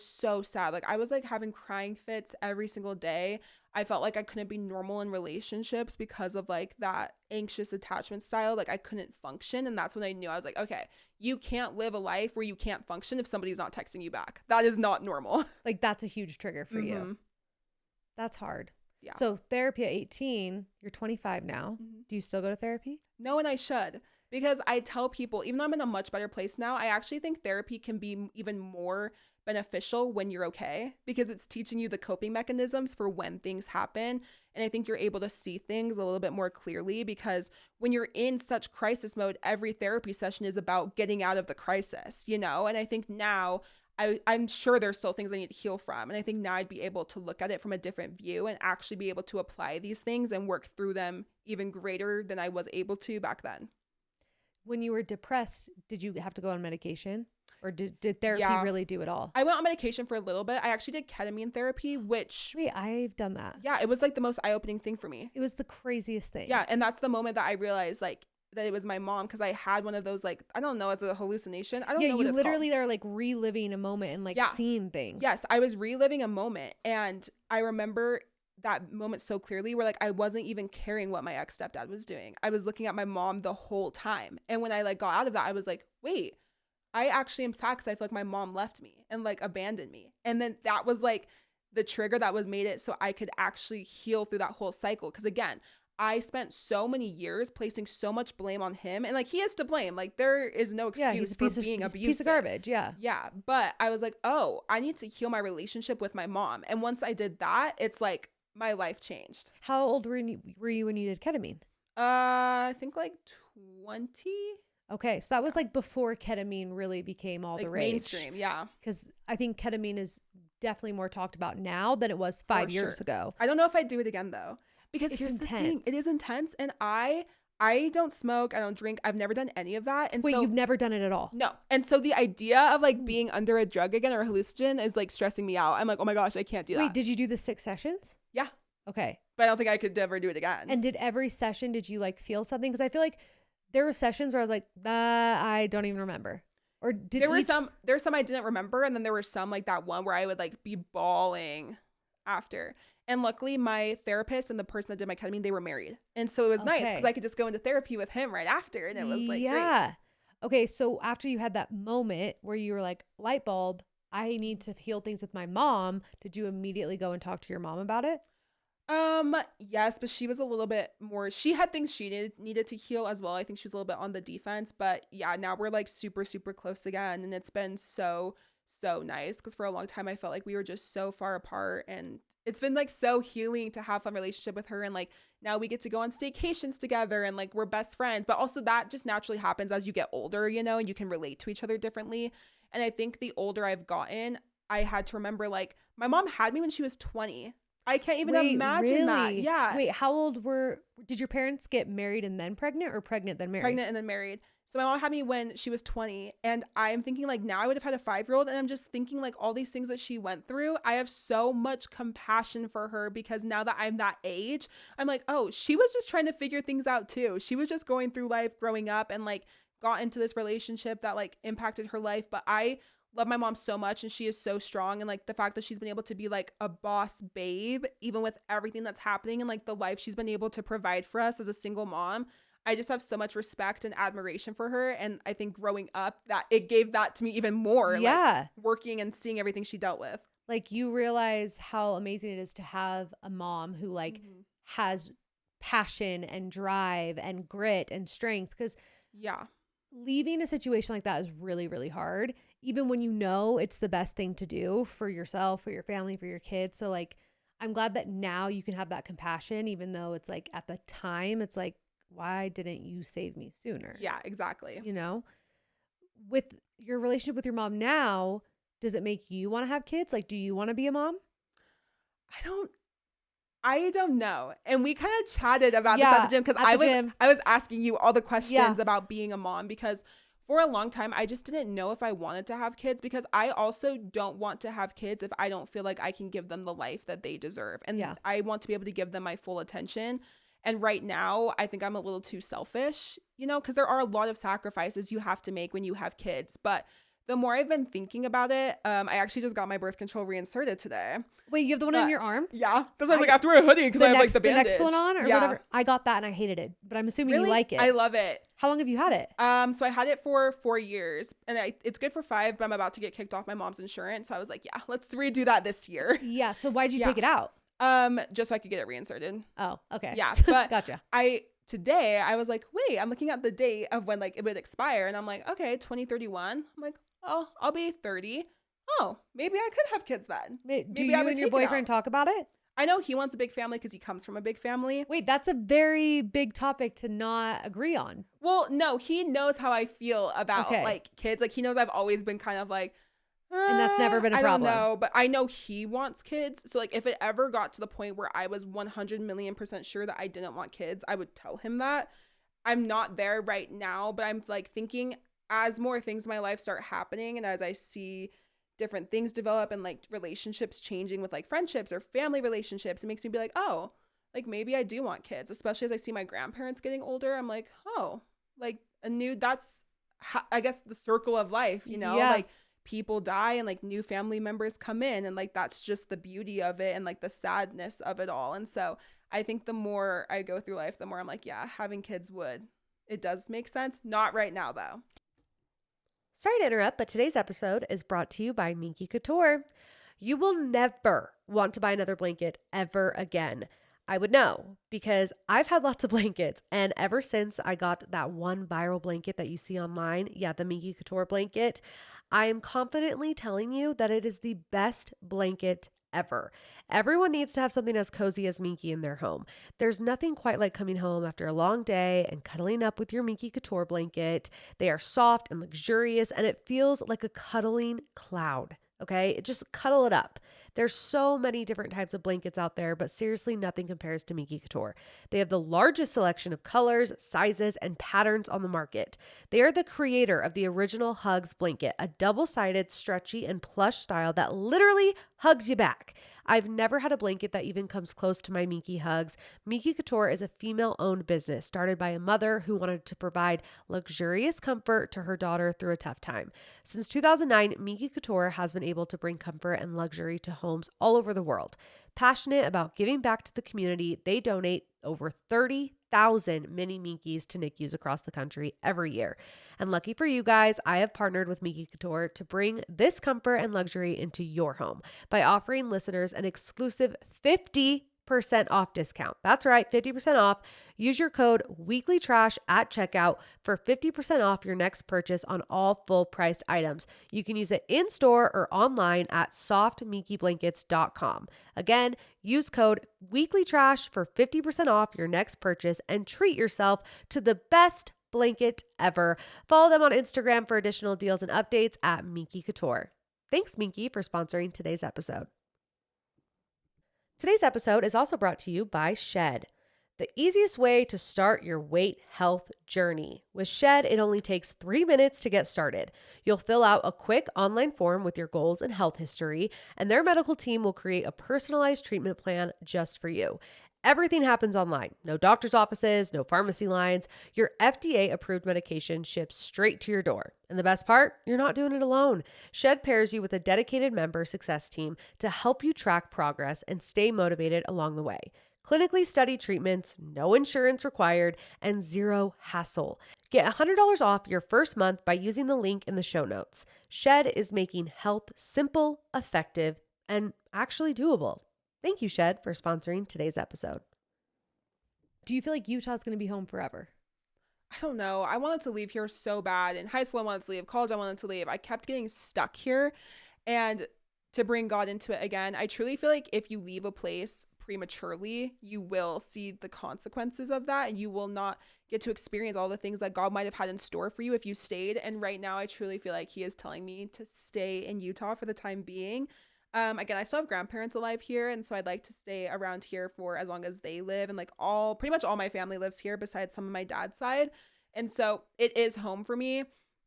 Speaker 2: so sad. Like I was like having crying fits every single day. I felt like I couldn't be normal in relationships because of like that anxious attachment style. Like I couldn't function. And that's when I knew. I was like, okay, you can't live a life where you can't function if somebody's not texting you back. That is not normal.
Speaker 1: Like that's a huge trigger for you. That's hard.
Speaker 2: Yeah.
Speaker 1: So therapy at 18, you're 25 now. Do you still go to therapy?
Speaker 2: No, and I should. Because I tell people, even though I'm in a much better place now, I actually think therapy can be even more beneficial when you're okay, because it's teaching you the coping mechanisms for when things happen. And I think you're able to see things a little bit more clearly, because when you're in such crisis mode, every therapy session is about getting out of the crisis, you know? And I think now I'm sure there's still things I need to heal from. And I think now I'd be able to look at it from a different view and actually be able to apply these things and work through them even greater than I was able to back then.
Speaker 1: When you were depressed, did you have to go on medication, or did therapy really do it all?
Speaker 2: I went on medication for a little bit. I actually did ketamine therapy, which...
Speaker 1: Wait, I've done that.
Speaker 2: Yeah, it was like the most eye-opening thing for me.
Speaker 1: It was the craziest thing.
Speaker 2: Yeah, and that's the moment that I realized like that it was my mom, because I had one of those like, I don't know, as a hallucination. I don't know what it's called. Yeah, you literally
Speaker 1: are like reliving a moment and like seeing things.
Speaker 2: Yes, I was reliving a moment, and I remember that moment so clearly where like I wasn't even caring what my ex-stepdad was doing. I was looking at my mom the whole time. And when I like got out of that, I was like, wait, I actually am sad because I feel like my mom left me and like abandoned me. And then that was like the trigger that was made it so I could actually heal through that whole cycle. Because again, I spent so many years placing so much blame on him, and like he is to blame. Like there is no excuse for being abusive.
Speaker 1: Piece of garbage. Yeah.
Speaker 2: Yeah. But I was like, oh, I need to heal my relationship with my mom. And once I did that, it's like my life changed.
Speaker 1: How old were you when you did ketamine?
Speaker 2: I think like 20.
Speaker 1: Okay, so that was like before ketamine really became all
Speaker 2: like
Speaker 1: the rage.
Speaker 2: Mainstream, yeah.
Speaker 1: Because I think ketamine is definitely more talked about now than it was 5 years ago.
Speaker 2: I don't know if I'd do it again though, because
Speaker 1: it's
Speaker 2: here's
Speaker 1: intense.
Speaker 2: The thing. It is intense, and I don't smoke, I don't drink, I've never done any of that. And
Speaker 1: wait, so you've never done it at all?
Speaker 2: No. And so the idea of like being under a drug again or a hallucinogen is like stressing me out. I'm like, oh my gosh, I can't do that.
Speaker 1: Wait, did you do the 6 sessions?
Speaker 2: Yeah.
Speaker 1: Okay.
Speaker 2: But I don't think I could ever do it again.
Speaker 1: And did every session, did you like feel something? Because I feel like there were sessions where I was like, I don't even remember. Or did
Speaker 2: there were some I didn't remember, and then there were some like that one where I would like be bawling after. And luckily my therapist and the person that did my ketamine, they were married. And so it was nice because I could just go into therapy with him right after, and it was like great.
Speaker 1: Okay, so after you had that moment where you were like, light bulb, I need to heal things with my mom, did you immediately go and talk to your mom about it?
Speaker 2: Yes, but she was a little bit more, she had things she needed to heal as well. I think she was a little bit on the defense, but yeah, now we're like super, super close again. And it's been so, so nice because for a long time I felt like we were just so far apart, and it's been like so healing to have a fun relationship with her. And like now we get to go on staycations together and like we're best friends, but also that just naturally happens as you get older, you know, and you can relate to each other differently. And I think the older I've gotten, I had to remember like my mom had me when she was 20. I can't even imagine that. Yeah.
Speaker 1: Wait, did your parents get married and then pregnant, or pregnant then married?
Speaker 2: Pregnant and then married. So my mom had me when she was 20, and I'm thinking like now I would have had a 5-year-old, and I'm just thinking like all these things that she went through. I have so much compassion for her because now that I'm that age, I'm like, oh, she was just trying to figure things out too. She was just going through life growing up and like got into this relationship that like impacted her life. But I love my mom so much, and she is so strong, and like the fact that she's been able to be like a boss babe even with everything that's happening and like the life she's been able to provide for us as a single mom, I just have so much respect and admiration for her. And I think growing up, that it gave that to me even more.
Speaker 1: Yeah.
Speaker 2: Like working and seeing everything she dealt with.
Speaker 1: Like you realize how amazing it is to have a mom who like has passion and drive and grit and strength, because
Speaker 2: yeah,
Speaker 1: leaving a situation like that is really, really hard, even when you know it's the best thing to do for yourself, for your family, for your kids. So like, I'm glad that now you can have that compassion, even though it's like at the time, it's like, why didn't you save me sooner?
Speaker 2: Yeah, exactly.
Speaker 1: You know, with your relationship with your mom now, does it make you want to have kids? Like, do you want to be a mom?
Speaker 2: I don't know. And we kind of chatted about this at the gym because I was asking you all the questions about being a mom, because for a long time I just didn't know if I wanted to have kids, because I also don't want to have kids if I don't feel like I can give them the life that they deserve. And I want to be able to give them my full attention. And right now, I think I'm a little too selfish, you know, because there are a lot of sacrifices you have to make when you have kids. But the more I've been thinking about it, I actually just got my birth control reinserted today.
Speaker 1: Wait, you have the one on your arm?
Speaker 2: Yeah. Because I was like, I have to wear a hoodie because I have like the bandage.
Speaker 1: The next one on or whatever? I got that and I hated it, but I'm assuming you like it.
Speaker 2: I love it.
Speaker 1: How long have you had it?
Speaker 2: So I had it for 4 years, and it's good for 5, but I'm about to get kicked off my mom's insurance. So I was like, yeah, let's redo that this year.
Speaker 1: Yeah. So why'd you take it out?
Speaker 2: Just so I could get it reinserted.
Speaker 1: Oh, okay.
Speaker 2: Yeah, but
Speaker 1: gotcha.
Speaker 2: Today I was like, wait, I'm looking at the date of when like it would expire, and I'm like, okay, 2031. I'm like, oh, I'll be 30. Oh, maybe I could have kids then.
Speaker 1: Do you and your boyfriend talk about it?
Speaker 2: I know he wants a big family because he comes from a big family.
Speaker 1: Wait, that's a very big topic to not agree on.
Speaker 2: Well, no, he knows how I feel about like kids. Like he knows I've always been kind of like,
Speaker 1: and that's never been a problem.
Speaker 2: I don't know, but I know he wants kids. So like if it ever got to the point where I was 100,000,000% sure that I didn't want kids, I would tell him that. I'm not there right now, but I'm like thinking as more things in my life start happening, and as I see different things develop and like relationships changing with like friendships or family relationships, it makes me be like, oh, like maybe I do want kids, especially as I see my grandparents getting older. I'm like, oh, like that's I guess the circle of life, you know, like people die and like new family members come in, and like that's just the beauty of it and like the sadness of it all. And so I think the more I go through life, the more I'm like, yeah, having kids it does make sense. Not right now though.
Speaker 1: Sorry to interrupt, but today's episode is brought to you by Minky Couture. You will never want to buy another blanket ever again. I would know, because I've had lots of blankets, and ever since I got that one viral blanket that you see online, the Minky Couture blanket, I am confidently telling you that it is the best blanket ever. Everyone needs to have something as cozy as Minky in their home. There's nothing quite like coming home after a long day and cuddling up with your Minky Couture blanket. They are soft and luxurious, and it feels like a cuddling cloud. Okay, just cuddle it up. There's so many different types of blankets out there, but seriously, nothing compares to Minky Couture. They have the largest selection of colors, sizes, and patterns on the market. They are the creator of the original Hugs blanket, a double-sided, stretchy, and plush style that literally hugs you back. I've never had a blanket that even comes close to my Minky Hugs. Minky Couture is a female-owned business started by a mother who wanted to provide luxurious comfort to her daughter through a tough time. Since 2009, Minky Couture has been able to bring comfort and luxury to homes all over the world. Passionate about giving back to the community, they donate over 30,000 mini Minkies to NICUs across the country every year. And lucky for you guys, I have partnered with Minky Couture to bring this comfort and luxury into your home by offering listeners an exclusive 50 off discount. That's right, 50% off. Use your code weeklytrash at checkout for 50% off your next purchase on all full priced items. You can use it in store or online at softmeekyblankets.com. Again, use code weeklytrash for 50% off your next purchase and treat yourself to the best blanket ever. Follow them on Instagram for additional deals and updates at Minky Couture. Thanks, Minky, for sponsoring today's episode. Today's episode is also brought to you by Shed, the easiest way to start your weight health journey. With Shed, it only takes 3 minutes to get started. You'll fill out a quick online form with your goals and health history, and their medical team will create a personalized treatment plan just for you. Everything happens online. No doctor's offices, no pharmacy lines. Your FDA-approved medication ships straight to your door. And the best part, you're not doing it alone. Shed pairs you with a dedicated member success team to help you track progress and stay motivated along the way. Clinically studied treatments, no insurance required, and zero hassle. Get $100 off your first month by using the link in the show notes. Shed is making health simple, effective, and actually doable. Thank you, Shed, for sponsoring today's episode. Do you feel like Utah's going to be home forever?
Speaker 2: I don't know. I wanted to leave here so bad. In high school, I wanted to leave. College, I wanted to leave. I kept getting stuck here. And to bring God into it again, I truly feel like if you leave a place prematurely, you will see the consequences of that, and you will not get to experience all the things that God might have had in store for you if you stayed. And right now, I truly feel like He is telling me to stay in Utah for the time being. Again, I still have grandparents alive here, and so I'd like to stay around here for as long as they live, and like pretty much all my family lives here besides some of my dad's side, and so it is home for me.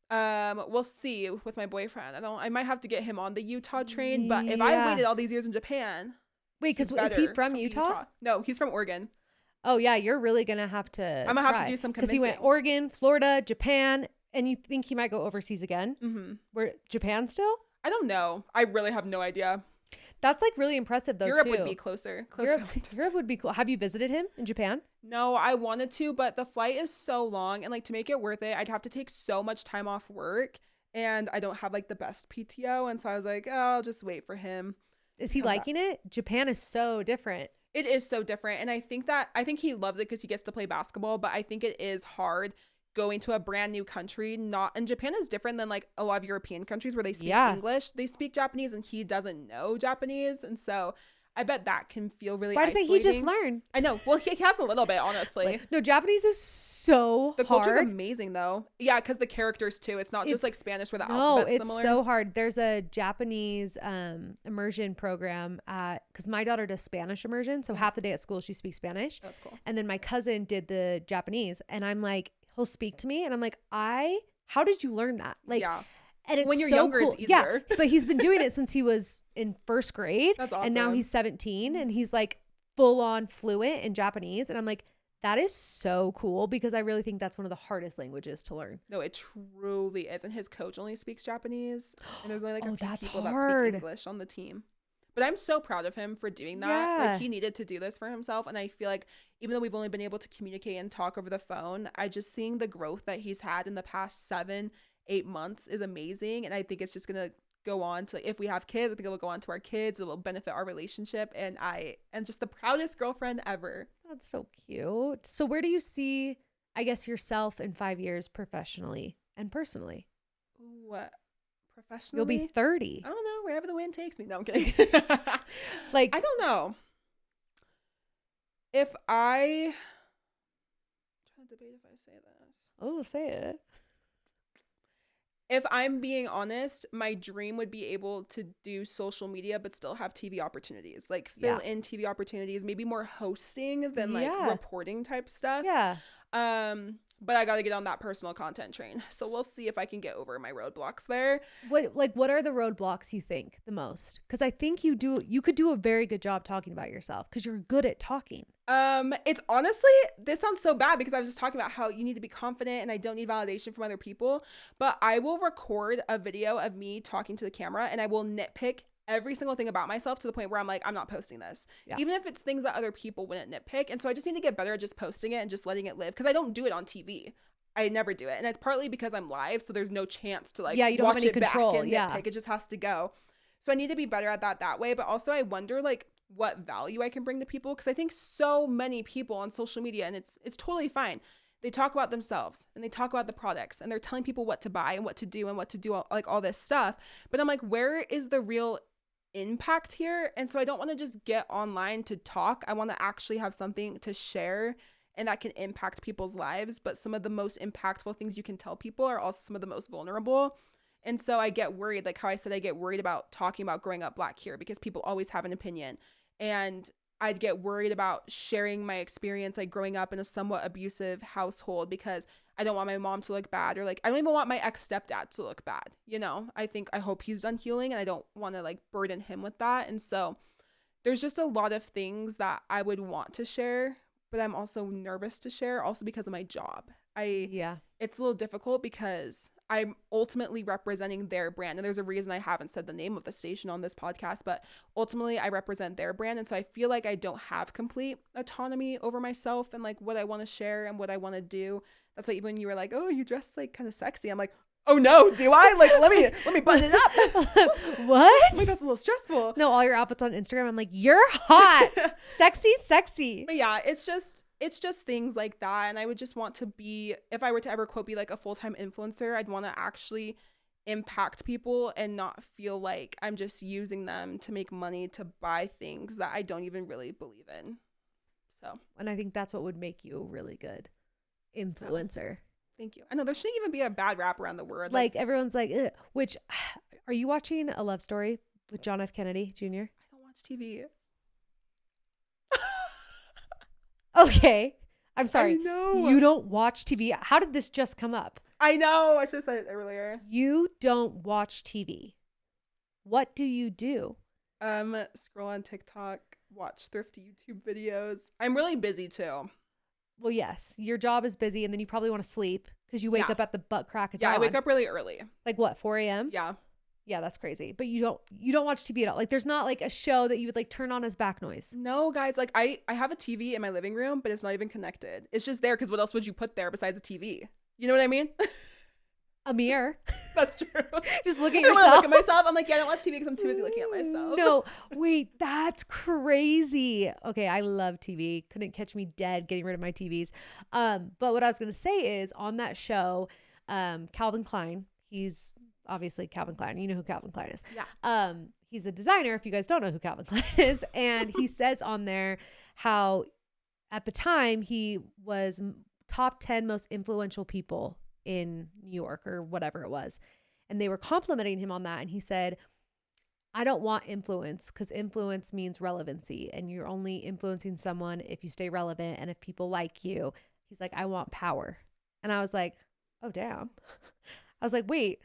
Speaker 2: We'll see with my boyfriend. I might have to get him on the Utah train, but if I waited all these years in Japan,
Speaker 1: wait, because is he from Utah?
Speaker 2: No, he's from Oregon.
Speaker 1: Oh yeah, you're really gonna have to.
Speaker 2: I'm gonna have to do some convincing.
Speaker 1: Because he went Oregon, Florida, Japan, and you think he might go overseas again?
Speaker 2: Mm-hmm.
Speaker 1: Where Japan still?
Speaker 2: I don't know. I really have no idea.
Speaker 1: That's like really impressive though.
Speaker 2: Europe would be closer.
Speaker 1: Europe would be cool. Have you visited him in Japan?
Speaker 2: No, I wanted to, but the flight is so long, and like to make it worth it, I'd have to take so much time off work, and I don't have like the best PTO, and so I was like, oh, I'll just wait for him.
Speaker 1: Is he liking it? Japan is so different.
Speaker 2: It is so different, and I think he loves it because he gets to play basketball, but I think it is hard going to a brand new country. And Japan is different than like a lot of European countries where they speak English. They speak Japanese, and he doesn't know Japanese, and so I bet that can feel really isolating.
Speaker 1: Why doesn't he just learn?
Speaker 2: I know. Well, he has a little bit, honestly.
Speaker 1: No, Japanese is so hard.
Speaker 2: The culture's amazing though. Yeah, because the characters too. It's not just like Spanish where the alphabet's similar.
Speaker 1: No, it's so hard. There's a Japanese immersion program because my daughter does Spanish immersion, so half the day at school she speaks Spanish.
Speaker 2: That's cool.
Speaker 1: And then my cousin did the Japanese, and I'm like, he'll speak to me, and I'm like, how did you learn that? Like, yeah. And it's
Speaker 2: when you're
Speaker 1: so
Speaker 2: younger,
Speaker 1: cool.
Speaker 2: It's easier.
Speaker 1: Yeah, but he's been doing it since he was in first grade.
Speaker 2: That's awesome.
Speaker 1: And now he's 17, and he's like full on fluent in Japanese. And I'm like, that is so cool, because I really think that's one of the hardest languages to learn.
Speaker 2: No, it truly is. And his coach only speaks Japanese, and there's only like a few people
Speaker 1: hard.
Speaker 2: that speak English on the team. But I'm so proud of him for doing that.
Speaker 1: Yeah.
Speaker 2: Like, he needed to do this for himself. And I feel like even though we've only been able to communicate and talk over the phone, I just seeing the growth that he's had in the past 7-8 months is amazing. And I think it's just going to go on to, if we have kids, I think it will go on to our kids. It will benefit our relationship. And I am just the proudest girlfriend ever.
Speaker 1: That's so cute. So where do you see, I guess, yourself in 5 years professionally and personally?
Speaker 2: What? Professionally?
Speaker 1: You'll be 30.
Speaker 2: I don't know. Wherever the wind takes me. No, I'm kidding.
Speaker 1: Like,
Speaker 2: I don't know. I'm trying to debate if I say this.
Speaker 1: Oh, say it.
Speaker 2: If I'm being honest, my dream would be able to do social media but still have TV opportunities. Like fill in TV opportunities, maybe more hosting than like reporting type stuff.
Speaker 1: Yeah.
Speaker 2: But I got to get on that personal content train. So we'll see if I can get over my roadblocks there.
Speaker 1: What are the roadblocks you think the most? Because I think you could do a very good job talking about yourself because you're good at talking.
Speaker 2: It's honestly, this sounds so bad because I was just talking about how you need to be confident and I don't need validation from other people, but I will record a video of me talking to the camera and I will nitpick every single thing about myself to the point where I'm like, I'm not posting this, even if it's things that other people wouldn't nitpick. And so I just need to get better at just posting it and just letting it live, because I don't do it on TV. I never do it. And it's partly because I'm live, so there's no chance to like
Speaker 1: you don't
Speaker 2: watch
Speaker 1: have any
Speaker 2: it
Speaker 1: control.
Speaker 2: back and nitpick. It just has to go. So I need to be better at that way. But also I wonder, like, what value I can bring to people. Because I think so many people on social media, and it's totally fine, they talk about themselves and they talk about the products and they're telling people what to buy and what to do like all this stuff. But I'm like, where is the real impact here? And so I don't want to just get online to talk. I want to actually have something to share and that can impact people's lives. But some of the most impactful things you can tell people are also some of the most vulnerable. And so I get worried, like how I said, I get worried about talking about growing up Black here because people always have an opinion. And I'd get worried about sharing my experience, like growing up in a somewhat abusive household, because I don't want my mom to look bad, or like I don't even want my ex-stepdad to look bad. You know, I hope he's done healing, and I don't want to like burden him with that. And so there's just a lot of things that I would want to share, but I'm also nervous to share, also because of my job. It's a little difficult because I'm ultimately representing their brand. And there's a reason I haven't said the name of the station on this podcast, but ultimately I represent their brand. And so I feel like I don't have complete autonomy over myself and like what I want to share and what I want to do. That's why even when you were like, oh, you dress like kind of sexy, I'm like, oh no, do I? Like, let me button it up.
Speaker 1: What?
Speaker 2: Oh my, that's a little stressful.
Speaker 1: No, all your outfits on Instagram, I'm like, you're hot. Sexy.
Speaker 2: But yeah, it's just things like that. And I would just want to be, if I were to ever quote be like a full-time influencer, I'd want to actually impact people and not feel like I'm just using them to make money to buy things that I don't even really believe in. So,
Speaker 1: and I think that's what would make you a really good influencer.
Speaker 2: Thank you. I know there shouldn't even be a bad rap around the word.
Speaker 1: Like everyone's like, ugh. Which, are you watching A Love Story with John F. Kennedy Jr.?
Speaker 2: I don't watch TV.
Speaker 1: Okay. I'm sorry.
Speaker 2: I know.
Speaker 1: You don't watch TV. How did this just come up?
Speaker 2: I know. I should have said it earlier.
Speaker 1: You don't watch TV. What do you do?
Speaker 2: Scroll on TikTok, watch thrifty YouTube videos. I'm really busy too.
Speaker 1: Well, yes, your job is busy, and then you probably want to sleep because you wake up at the butt crack of dawn.
Speaker 2: Yeah, I wake up really early.
Speaker 1: Like what, 4 a.m.? Yeah, that's crazy. But you don't watch TV at all. Like there's not like a show that you would like turn on as back noise.
Speaker 2: No, guys. Like I have a TV in my living room, but it's not even connected. It's just there because what else would you put there besides a TV? You know what I mean?
Speaker 1: A mirror.
Speaker 2: That's true.
Speaker 1: Just look at yourself.
Speaker 2: I look at myself. I'm like, yeah, I don't watch TV because I'm too busy looking at myself.
Speaker 1: No, wait, that's crazy. Okay, I love TV. Couldn't catch me dead getting rid of my TVs. But what I was gonna say is on that show, Calvin Klein. He's obviously Calvin Klein. You know who Calvin Klein is.
Speaker 2: Yeah.
Speaker 1: He's a designer. If you guys don't know who Calvin Klein is, and he says on there how at the time he was top 10 most influential people in New York or whatever it was. And they were complimenting him on that. And he said, I don't want influence because influence means relevancy. And you're only influencing someone if you stay relevant and if people like you. He's like, I want power. And I was like, oh, damn. I was like, wait,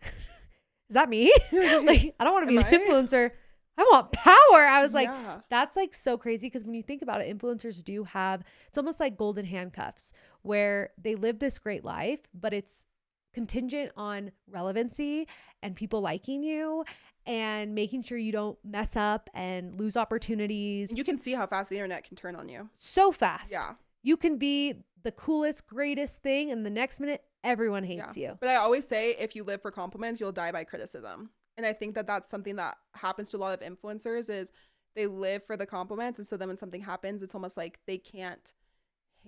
Speaker 1: is that me? Like, I don't want to be an influencer. I want power. I was like, that's like so crazy because when you think about it, influencers do have, it's almost like golden handcuffs where they live this great life, but it's contingent on relevancy and people liking you and making sure you don't mess up and lose opportunities.
Speaker 2: You can see how fast the internet can turn on you.
Speaker 1: So fast.
Speaker 2: Yeah.
Speaker 1: You can be the coolest, greatest thing, and the next minute, everyone hates you.
Speaker 2: But I always say, if you live for compliments, you'll die by criticism. And I think that that's something that happens to a lot of influencers is they live for the compliments. And so then when something happens, it's almost like they can't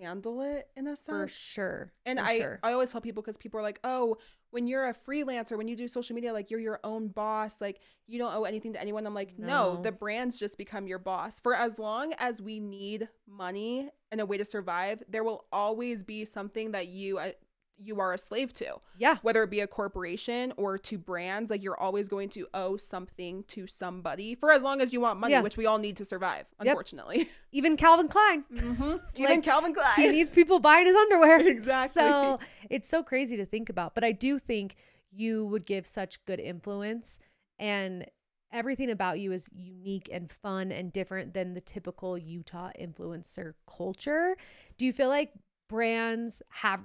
Speaker 2: handle it in a sense.
Speaker 1: For sure.
Speaker 2: And I always tell people, because people are like, oh, when you're a freelancer, when you do social media, like you're your own boss, like you don't owe anything to anyone. I'm like, no, the brands just become your boss. For as long as we need money and a way to survive, there will always be something that you are a slave to.
Speaker 1: Yeah.
Speaker 2: Whether it be a corporation or to brands, like you're always going to owe something to somebody for as long as you want money, which we all need to survive, unfortunately.
Speaker 1: Yep. Even Calvin Klein.
Speaker 2: Mm-hmm. Even Calvin Klein.
Speaker 1: He needs people buying his underwear.
Speaker 2: Exactly.
Speaker 1: So it's so crazy to think about. But I do think you would give such good influence, and everything about you is unique and fun and different than the typical Utah influencer culture. Do you feel like brands have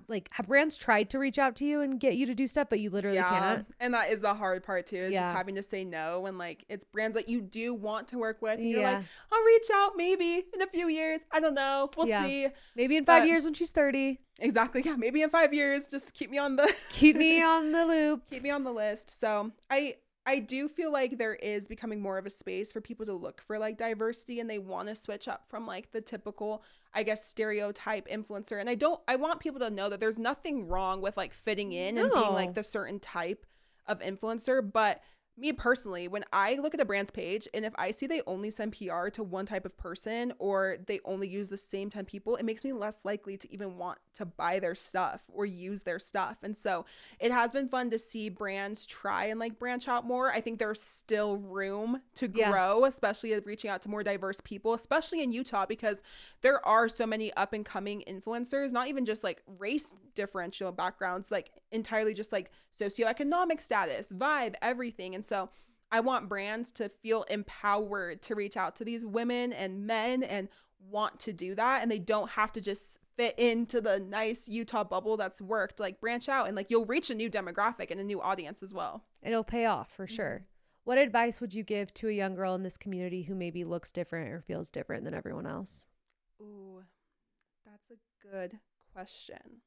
Speaker 1: brands tried to reach out to you and get you to do stuff, but you literally can't?
Speaker 2: And that is the hard part too, is just having to say no. And like, it's brands that you do want to work with, and you're like, I'll reach out maybe in a few years, I don't know, we'll see,
Speaker 1: maybe in 5 years when she's 30.
Speaker 2: Exactly. Yeah, maybe in 5 years, just keep me on the
Speaker 1: keep me on the loop,
Speaker 2: keep me on the list. So I I do feel like there is becoming more of a space for people to look for like diversity, and they want to switch up from like the typical, I guess, stereotype influencer. And I want people to know that there's nothing wrong with like fitting in and being like the certain type of influencer. But me personally, when I look at a brand's page and if I see they only send PR to one type of person or they only use the same 10 people, it makes me less likely to even want to buy their stuff or use their stuff. And so it has been fun to see brands try and like branch out more. I think there's still room to grow, especially reaching out to more diverse people, especially in Utah, because there are so many up and coming influencers, not even just like race differential backgrounds, like entirely just like socioeconomic status, vibe, everything. And so I want brands to feel empowered to reach out to these women and men and want to do that. And they don't have to just fit into the nice Utah bubble that's worked. Like branch out and like you'll reach a new demographic and a new audience as well.
Speaker 1: It'll pay off for sure. What advice would you give to a young girl in this community who maybe looks different or feels different than everyone else?
Speaker 2: Ooh, that's a good question.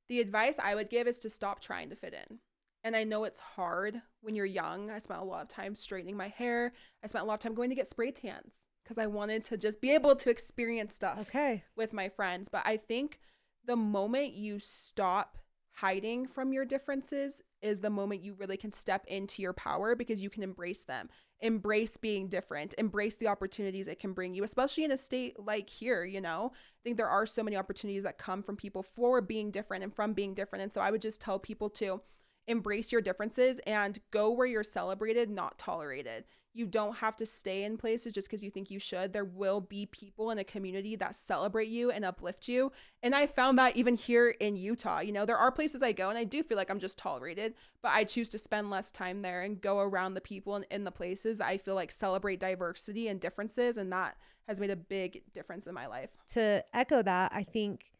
Speaker 2: The advice I would give is to stop trying to fit in. And I know it's hard when you're young. I spent a lot of time straightening my hair. I spent a lot of time going to get spray tans because I wanted to just be able to experience stuff with my friends. But I think the moment you stop hiding from your differences is the moment you really can step into your power, because you can embrace them, embrace being different, embrace the opportunities it can bring you, especially in a state like here. You know, I think there are so many opportunities that come from people for being different and from being different. And so I would just tell people to embrace your differences and go where you're celebrated, not tolerated. You don't have to stay in places just because you think you should. There will be people in a community that celebrate you and uplift you. And I found that even here in Utah, you know, there are places I go and I do feel like I'm just tolerated, but I choose to spend less time there and go around the people and in the places that I feel like celebrate diversity and differences. And that has made a big difference in my life.
Speaker 1: To echo that, I think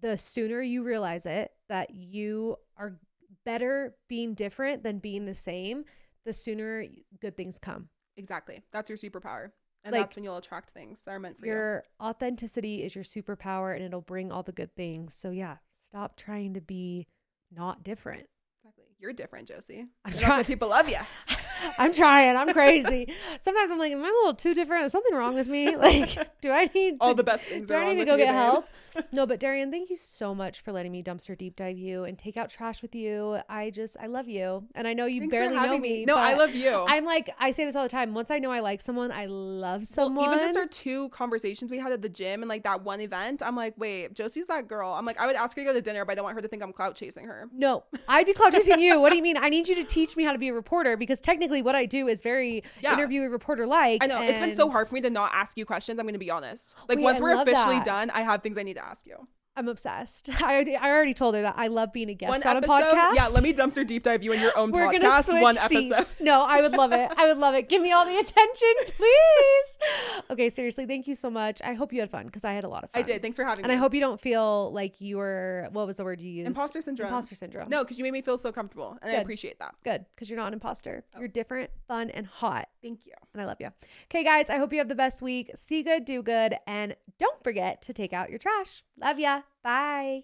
Speaker 1: the sooner you realize it, that you are better being different than being the same, the sooner good things come.
Speaker 2: Exactly. That's your superpower. And
Speaker 1: like,
Speaker 2: that's when you'll attract things that are meant for you.
Speaker 1: Your authenticity is your superpower and it'll bring all the good things. So yeah, stop trying to be not different.
Speaker 2: Exactly. You're different, Josie. That's why people love you.
Speaker 1: I'm trying. I'm crazy. Sometimes I'm like, am I a little too different? Is something wrong with me? Like, do I need
Speaker 2: all the best things?
Speaker 1: Do I need to go get help? No, but Darienne, thank you so much for letting me dumpster deep dive you and take out trash with you. I love you. And I know you Thanks barely know me.
Speaker 2: No, I love you.
Speaker 1: I'm like, I say this all the time. Once I know I like someone, I love someone.
Speaker 2: Well, even just our 2 conversations we had at the gym and like that one event, I'm like, wait, Josie's that girl. I'm like, I would ask her to go to dinner, but I don't want her to think I'm clout chasing her.
Speaker 1: No, I'd be clout chasing you. What do you mean? I need you to teach me how to be a reporter, because technically what I do is very interview reporter like.
Speaker 2: I know. It's been so hard for me to not ask you questions. I'm going to be honest. Like once we're officially done, I have things I need to ask you.
Speaker 1: I'm obsessed. I already told her that I love being a guest on a podcast.
Speaker 2: Yeah, let me dumpster deep dive you in your own podcast. One episode.
Speaker 1: No, I would love it. I would love it. Give me all the attention, please. Okay, seriously, thank you so much. I hope you had fun, because I had a lot of fun.
Speaker 2: I did. Thanks for having me.
Speaker 1: And I hope you don't feel like you were, what was the word you used?
Speaker 2: Imposter syndrome.
Speaker 1: Imposter syndrome.
Speaker 2: No, because you made me feel so comfortable, and I appreciate that.
Speaker 1: Good, because you're not an imposter. You're different, fun, and hot.
Speaker 2: Thank you.
Speaker 1: And I love you. Okay, guys, I hope you have the best week. See good, do good, and don't forget to take out your trash. Love ya. Bye.